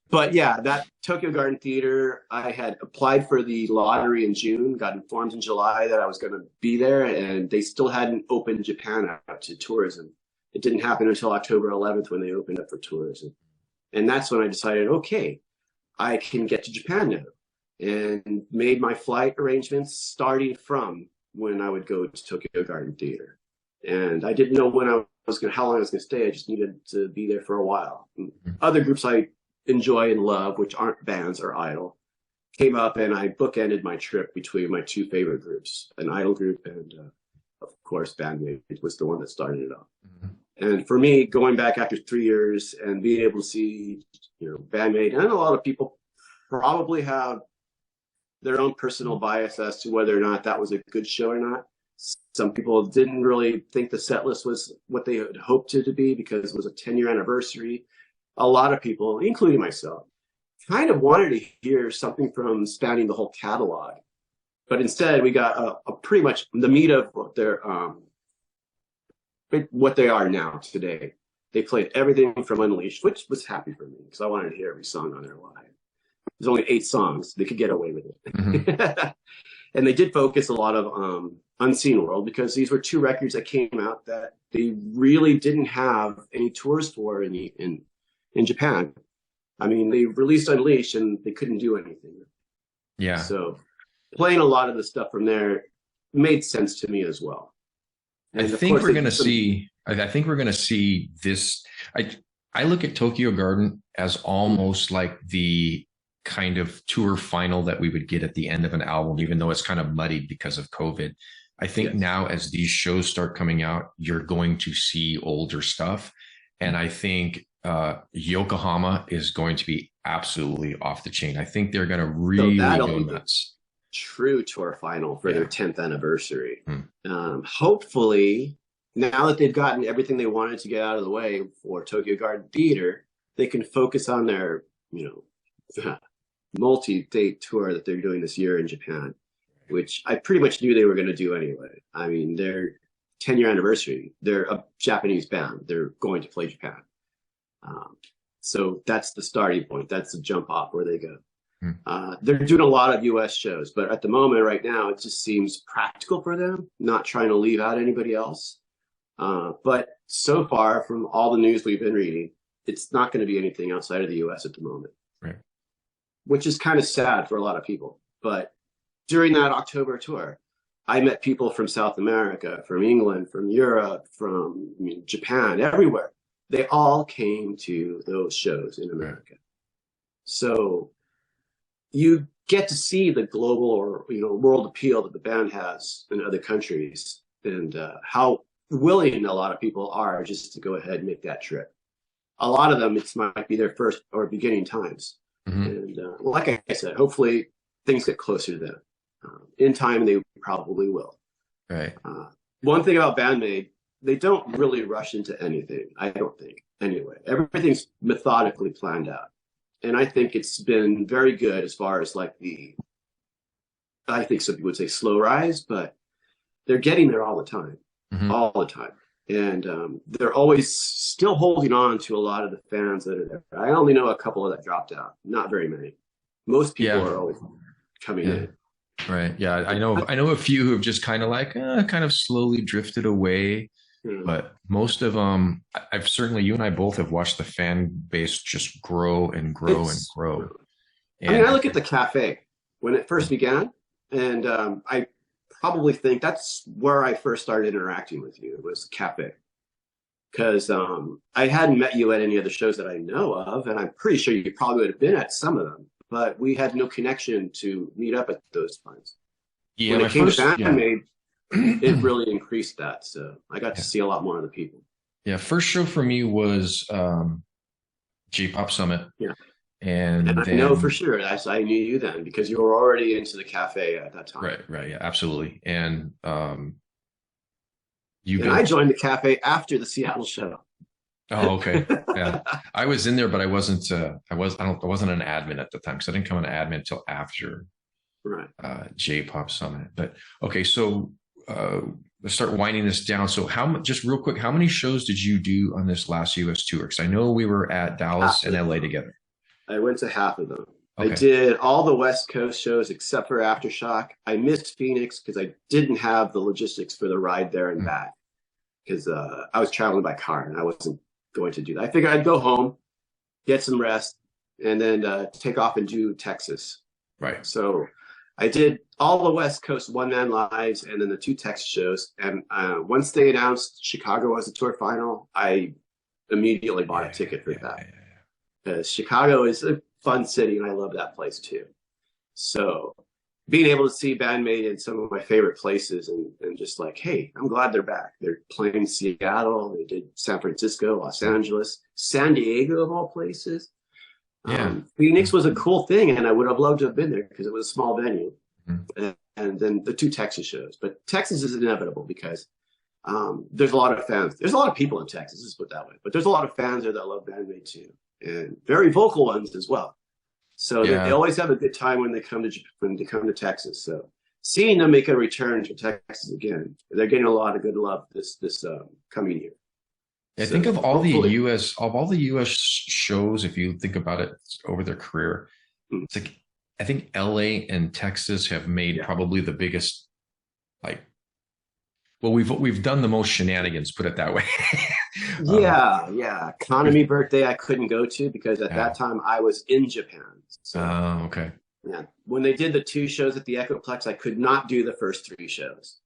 But yeah, that Tokyo Garden Theater, I had applied for the lottery in June, got informed in July that I was going to be there, and they still hadn't opened Japan up to tourism. It didn't happen until October 11th when they opened up for tourism. And that's when I decided, okay, I can get to Japan now, and made my flight arrangements starting from when I would go to Tokyo Garden Theater. And I didn't know how long I was going to stay. I just needed to be there for a while. Other groups I enjoy and love, which aren't bands or idol, came up, and I bookended my trip between my two favorite groups, an idol group and, of course, Band Maid was the one that started it off. And for me, going back after 3 years and being able to see, Band Maid, and a lot of people probably have their own personal bias as to whether or not that was a good show or not. Some people didn't really think the set list was what they had hoped it to be because it was a 10-year anniversary. A lot of people, including myself, kind of wanted to hear something from spanning the whole catalog. But instead, we got a pretty much the meat of what they are now today. They played everything from Unleashed, which was happy for me because I wanted to hear every song on their live. There's only 8 songs. They could get away with it. And they did focus a lot of Unseen World because these were 2 records that came out that they really didn't have any tours for in Japan. I mean, they released Unleashed and they couldn't do anything. Yeah. So playing a lot of the stuff from there made sense to me as well. And I think we're going to see. I think we're going to see this. I look at Tokyo Garden as almost like the kind of tour final that we would get at the end of an album, even though it's kind of muddied because of COVID. I think now as these shows start coming out, you're going to see older stuff. And I think Yokohama is going to be absolutely off the chain. I think they're going to really go nuts. True tour final for their 10th anniversary. Hopefully, now that they've gotten everything they wanted to get out of the way for Tokyo Garden Theater, they can focus on their, multi-date tour that they're doing this year in Japan, which I pretty much knew they were going to do anyway. I mean, their 10-year anniversary, they're a Japanese band. They're going to play Japan. So that's the starting point. That's the jump off where they go. They're doing a lot of U.S. shows, but at the moment right now, it just seems practical for them, not trying to leave out anybody else. But so far, from all the news we've been reading, it's not going to be anything outside of the U.S. at the moment. Right. Which is kind of sad for a lot of people. But during that October tour, I met people from South America, from England, from Europe, from Japan, everywhere. They all came to those shows in America. So you get to see the global or world appeal that the band has in other countries, and how willing a lot of people are just to go ahead and make that trip. A lot of them, it might be their first or beginning times. And like I said, hopefully things get closer to them. In time, they probably will. Right. One thing about Band Maid, they don't really rush into anything, I don't think. Anyway, everything's methodically planned out. And I think it's been very good as far as I think some people would say slow rise, but they're getting there all the time, all the time. And they're always still holding on to a lot of the fans that are there. I only know a couple that dropped out, not very many. Most people are always coming in. Right. Yeah. I know a few who have just kind of slowly drifted away. But most of them, I've certainly, you and I both have watched the fan base just grow and grow and grow. And I look at the cafe when it first began, and I probably think that's where I first started interacting with you, was the cafe. Because I hadn't met you at any of the shows that I know of, and I'm pretty sure you probably would have been at some of them, but we had no connection to meet up at those times. Yeah, when it came to Band Maid, it really increased that. So I got to see a lot more of the people. Yeah. First show for me was J-Pop Summit. Yeah. And then, I know for sure. I knew you then because you were already into the cafe at that time. Right. Yeah, absolutely. And I joined the cafe after the Seattle show. Oh, okay. Yeah. I was in there, but I wasn't I wasn't an admin at the time, because I didn't become an admin until after J-Pop Summit. But okay, so let's start winding this down. So just real quick, how many shows did you do on this last US tour? Because I know we were at Dallas and LA together. I went to half of them. Okay. I did all the West Coast shows except for Aftershock. I missed Phoenix because I didn't have the logistics for the ride there and back, because I was traveling by car and I wasn't going to do that. I figured I'd go home, get some rest, and then take off and do Texas. Right. So I did all the West Coast one-man lives and then the 2 Texas shows. And once they announced Chicago as a tour final, I immediately bought a ticket for that. Because Chicago is a fun city and I love that place too. So being able to see Band Maid in some of my favorite places and just like, hey, I'm glad they're back. They're playing Seattle, they did San Francisco, Los Angeles, San Diego of all places. Yeah. Phoenix was a cool thing, and I would have loved to have been there because it was a small venue. Mm-hmm. And then the 2 Texas shows. But Texas is inevitable because there's a lot of fans. There's a lot of people in Texas, let's put it that way. But there's a lot of fans there that love Band Maid too, and very vocal ones as well. So they always have a good time when they come to Texas. So seeing them make a return to Texas again, they're getting a lot of good love this coming year. I think of all the U.S. shows, if you think about it over their career, it's like I think L.A. and Texas have made probably the biggest, like, well, we've done the most shenanigans, put it that way. Yeah. Economy birthday I couldn't go to because at that time I was in Japan. So, okay. Yeah, when they did the 2 shows at the Echoplex, I could not do the first 3 shows.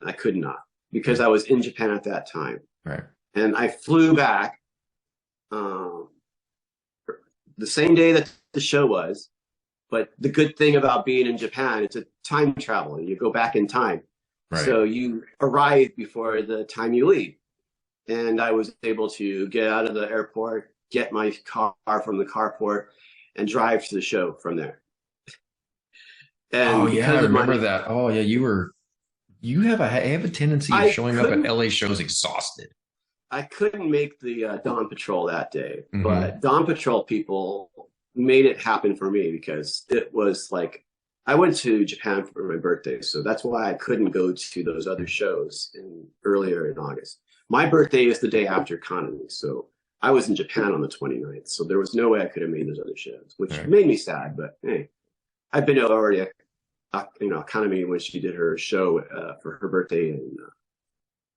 I could not because I was in Japan at that time. Right. And I flew back the same day that the show was. But the good thing about being in Japan, it's a time travel. You go back in time. Right. So you arrive before the time you leave. And I was able to get out of the airport, get my car from the carport, and drive to the show from there. And I remember that. Oh yeah, you have a tendency of showing up at LA shows exhausted. I couldn't make the Dawn Patrol that day, but Dawn Patrol people made it happen for me because it was like I went to Japan for my birthday, so that's why I couldn't go to those other shows earlier in August. My birthday is the day after Economy, so I was in Japan on the 29th, so there was no way I could have made those other shows, which made me sad. But hey, I've been to already, Economy when she did her show for her birthday, and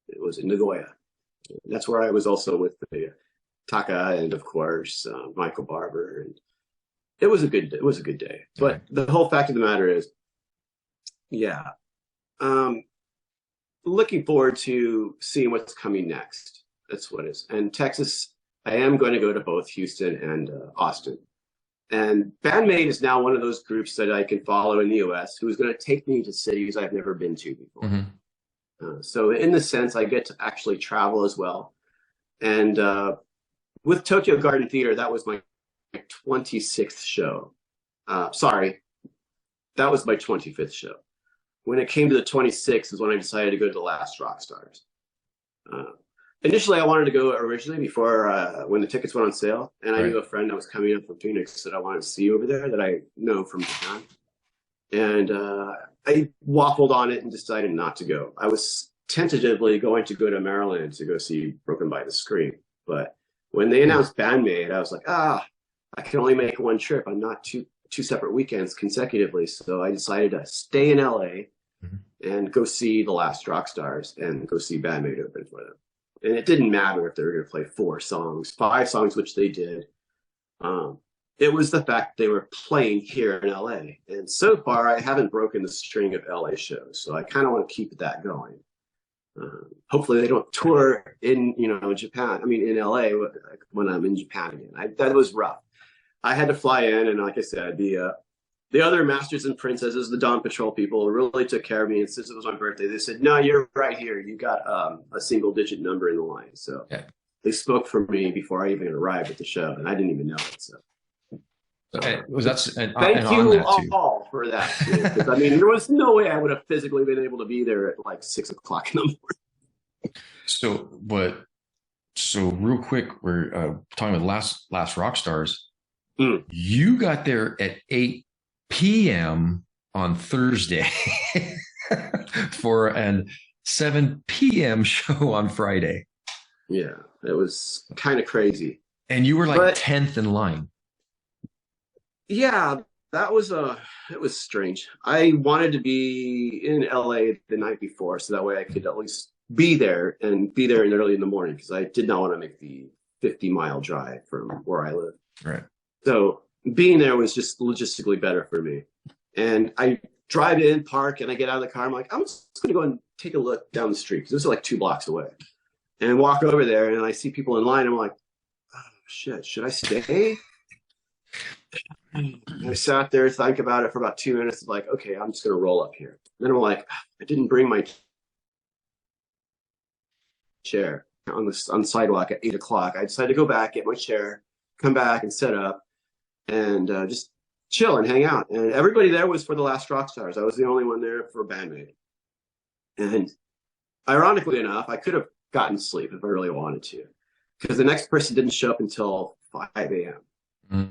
it was in Nagoya. That's where I was also with the Taka and of course Michael Barber, and it was a good day. But the whole fact of the matter is, looking forward to seeing what's coming next. That's what it is. And Texas, I am going to go to both Houston and Austin. And Band Maid is now one of those groups that I can follow in the U.S. who's going to take me to cities I've never been to before. So in the sense, I get to actually travel as well. And with Tokyo Garden Theater, that was my 26th show. Sorry, that was my 25th show. When it came to the 26th is when I decided to go to the Last Rock Stars. Initially, I wanted to go originally before when the tickets went on sale. And I knew a friend that was coming up from Phoenix that I wanted to see over there that I know from Japan. And I waffled on it and decided not to go. I was tentatively going to go to Maryland to go see Broken by the Scream. But when they announced Band Maid, I was like, I can only make one trip. I'm not two separate weekends consecutively. So I decided to stay in LA and go see the Last Rock Stars and go see Band Maid open for them. And it didn't matter if they were going to play 4 songs, 5 songs, which they did. It was the fact they were playing here in LA. And so far, I haven't broken the string of LA shows. So I kind of want to keep that going. Hopefully they don't tour in, Japan. I mean, in LA when I'm in Japan again. That was rough. I had to fly in. And like I said, the other Masters and Princesses, the Dawn Patrol people really took care of me. And since it was my birthday, they said, no, you're right here. You got a single digit number in the line. So they spoke for me before I even arrived at the show. And I didn't even know it. So. Thank you all for that. Because I mean, there was no way I would have physically been able to be there at like 6 o'clock in the morning. So real quick, we're talking about Last Rock Stars. You got there at 8 p.m. on Thursday for an 7 p.m. show on Friday. Yeah, it was kind of crazy. And you were like 10th in line. Yeah, it was strange. I wanted to be in LA the night before, so that way I could at least be there early in the morning because I did not want to make the 50-mile drive from where I live. Right. So being there was just logistically better for me. And I drive in, park, and I get out of the car. I'm like, I'm just going to go and take a look down the street because this is like 2 blocks away. And walk over there, and I see people in line. I'm like, oh, shit, should I stay? And I sat there, think about it for about 2 minutes. Like, okay, I'm just going to roll up here. Then I'm like, I didn't bring my chair on the sidewalk at 8 o'clock. I decided to go back, get my chair, come back and set up and just chill and hang out. And everybody there was for the last rock stars. I was the only one there for Band Maid. And ironically enough, I could have gotten sleep if I really wanted to, because the next person didn't show up until 5 a.m. Mm.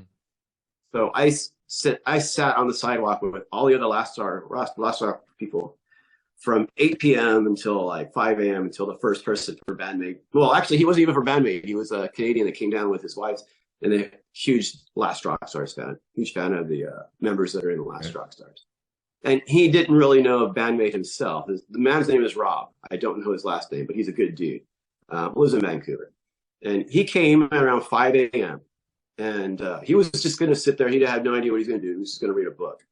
So I sat on the sidewalk with all the other last star people from 8 p.m. until like 5 a.m. until the first person for Band Maid. Well, actually, he wasn't even for Band Maid. He was a Canadian that came down with his wife, and a huge Last Rock Stars fan, huge fan of the members that are in the Last Rock Stars. And he didn't really know Band Maid himself. The man's name is Rob. I don't know his last name, but he's a good dude. Lives in Vancouver. And he came around 5 a.m. And he was just going to sit there. He had no idea what he's going to do. He was just going to read a book.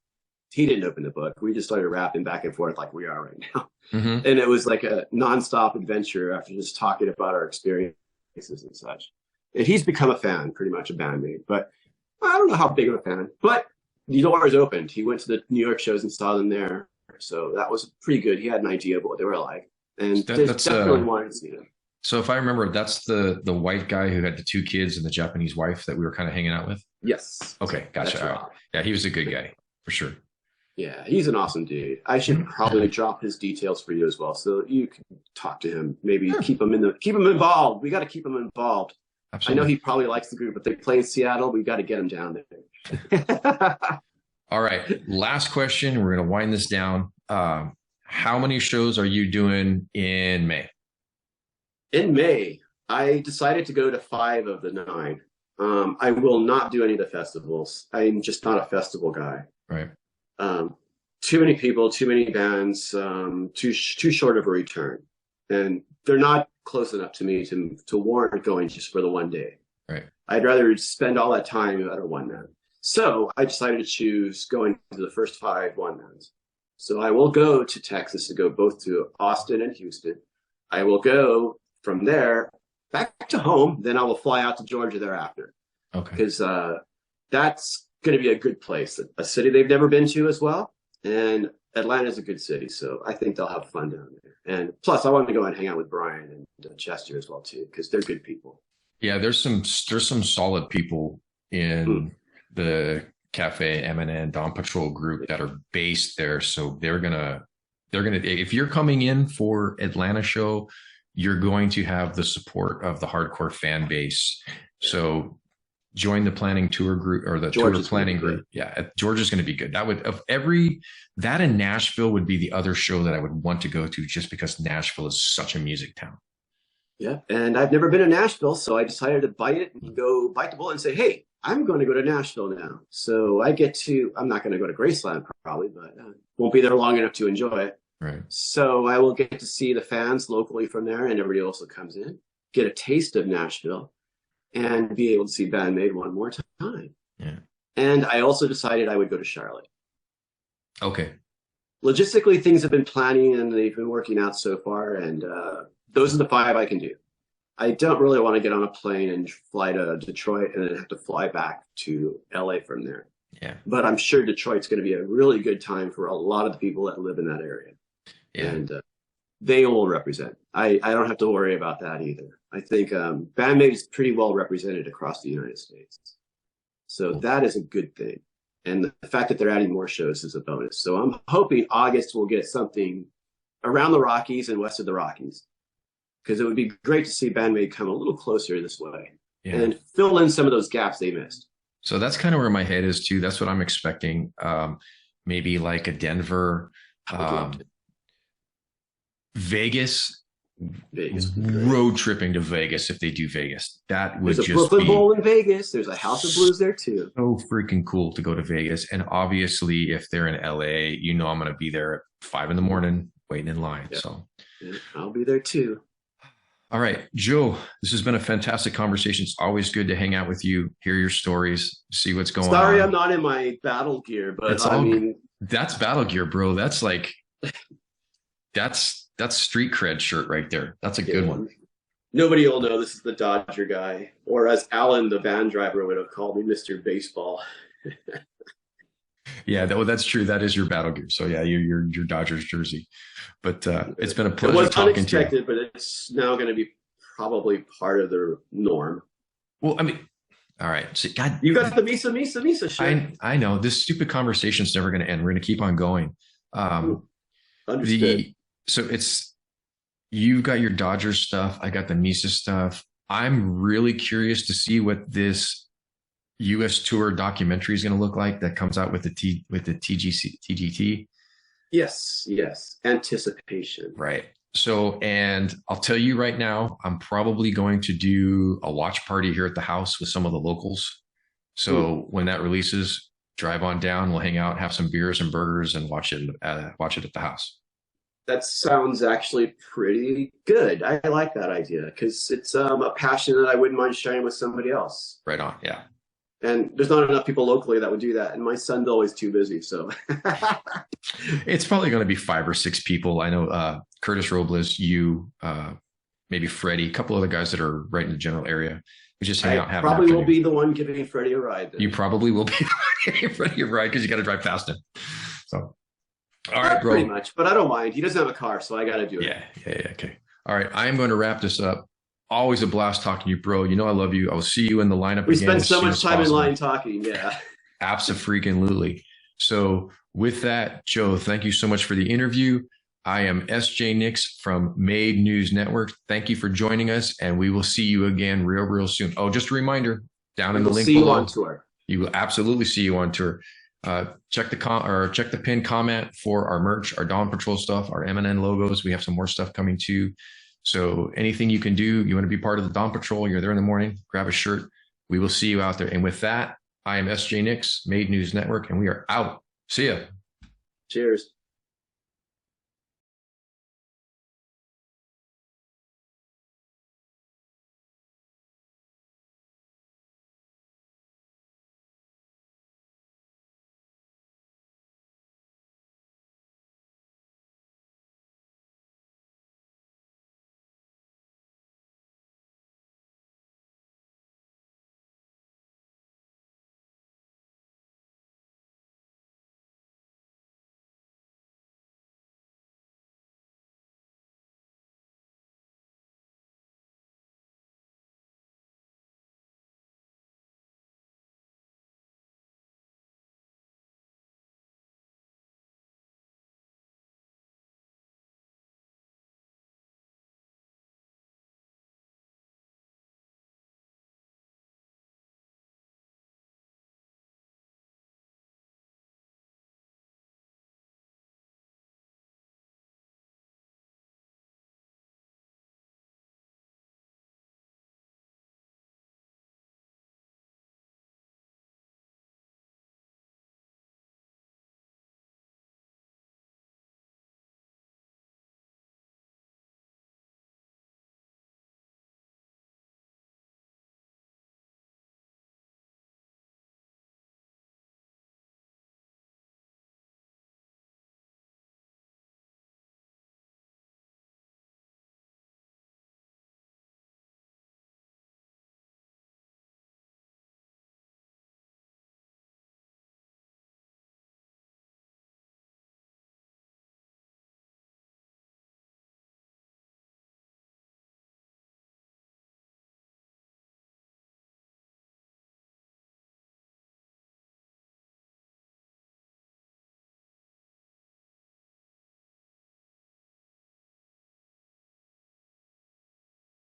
He didn't open the book. We just started rapping back and forth like we are right now. Mm-hmm. And it was like a nonstop adventure after just talking about our experiences and such. And he's become a fan, pretty much, of Band Maid. But I don't know how big of a fan. But the doors opened. He went to the New York shows and saw them there. So that was pretty good. He had an idea of what they were like. And that's definitely wanted to see them. So if I remember, that's the white guy who had the 2 kids and the Japanese wife that we were kind of hanging out with? Yes. Okay, gotcha. Yeah, he was a good guy, for sure. Yeah, he's an awesome dude. I should probably drop his details for you as well, so you can talk to him. Maybe keep him involved. We got to keep him involved. Absolutely. I know he probably likes the group, but they play in Seattle. We got to get him down there. All right, last question. We're going to wind this down. How many shows are you doing in May? In May, I decided to go to 5 of the 9. I will not do any of the festivals. I'm just not a festival guy. Right. Too many people, too many bands, too short of a return, and they're not close enough to me to warrant going just for the one day. Right. I'd rather spend all that time at a one man. So I decided to choose going to the first 5 one mans. So I will go to Texas to go both to Austin and Houston. I will go from there back to home. Then I will fly out to Georgia thereafter. Okay. Because that's going to be a good place, a city they've never been to as well. And Atlanta's a good city, so I think they'll have fun down there. And plus, I want to go and hang out with Brian and Chester as well too, because they're good people. Yeah, there's some solid people in the Cafe MNN Dawn Patrol group that are based there, so they're gonna. If you're coming in for Atlanta show, you're going to have the support of the hardcore fan base. So join the planning tour group or the tour planning group. Yeah, Georgia's going to be good. That in Nashville would be the other show that I would want to go to, just because Nashville is such a music town. Yeah, and I've never been to Nashville, so I decided to bite the bullet and say, hey, I'm going to go to Nashville now. So I'm not going to go to Graceland probably, but won't be there long enough to enjoy it. Right. So I will get to see the fans locally from there, and everybody else that comes in, get a taste of Nashville, and be able to see Band Maid one more time. Yeah. And I also decided I would go to Charlotte. Okay. Logistically, things have been planning and they've been working out so far, and those are the 5 I can do. I don't really want to get on a plane and fly to Detroit and then have to fly back to LA from there. Yeah. But I'm sure Detroit's going to be a really good time for a lot of the people that live in that area. Yeah. And they will represent. I don't have to worry about that either. I think Band Maid is pretty well represented across the United States. So that is a good thing. And the fact that they're adding more shows is a bonus. So I'm hoping August we'll get something around the Rockies and west of the Rockies, because it would be great to see Band Maid come a little closer this way and fill in some of those gaps they missed. So that's kind of where my head is too. That's what I'm expecting. Maybe like a Denver, Vegas road tripping to Vegas. If they do Vegas, that would There's a Brooklyn Bowl in Vegas. There's a House of Blues there too. So freaking cool to go to Vegas. And obviously, if they're in LA, I'm going to be there at 5 a.m. waiting in line. Yeah. So I'll be there too. All right, Joe, this has been a fantastic conversation. It's always good to hang out with you, hear your stories, see what's going Sorry, I'm on. not in my battle gear, but It's I all mean, that's battle gear, bro. That's like that's street cred shirt right there. That's a good yeah, one. nobody will know this is the Dodger guy, or as Alan, the van driver, would have called me, Mr. Baseball. Yeah, that's true. That is your battle gear. So yeah, your Dodgers jersey. But it's been a It pleasure was talking to you. unexpected, but it's now going to be probably part of the norm. Well, I mean, all right. So, God, You got the Misa shirt. I know this stupid conversation's never going to end. We're going to keep on going. Understood. The so it's you've got your Dodgers stuff. I got the Misa stuff. I'm really curious to see what this U.S. tour documentary is going to look like that comes out with the TGT. Yes. Anticipation. Right. So, and I'll tell you right now, I'm probably going to do a watch party here at the house with some of the locals. So when that releases, drive on down, we'll hang out, have some beers and burgers, and watch it at the house. That sounds actually pretty good. I like that idea because it's a passion that I wouldn't mind sharing with somebody else. Right on. Yeah. And there's not enough people locally that would do that. And my son's always too busy. So It's probably going to be 5 or 6 people. I know Curtis Robles, you, maybe Freddie, a couple other guys that are right in the general area. We just hang out, have probably will be the one giving Freddie a ride. Then. You probably will be giving Freddie a ride because you got to drive past him. So, all right, bro. Pretty much, but I don't mind. He doesn't have a car, so I got to do it. Yeah. Okay. All right. I am going to wrap this up. Always a blast talking to you, bro. You know I love you. I will see you in the lineup We again. spend so much time in line talking. Yeah. Abso-freaking-lutely. So with that, Joe, thank you so much for the interview. I am SJ Nix from Made News Network. Thank you for joining us, and we will see you again real soon. Oh, just a reminder, down in the link below. See you on tour. You will absolutely see you on tour. Check the pinned comment for our merch, our Dawn Patrol stuff, our MNN logos. We have some more stuff coming too. So anything you can do, you want to be part of the Dawn Patrol, you're there in the morning, grab a shirt. We will see you out there. And with that, I am SJ Nix, Made News Network, and we are out. See ya. Cheers.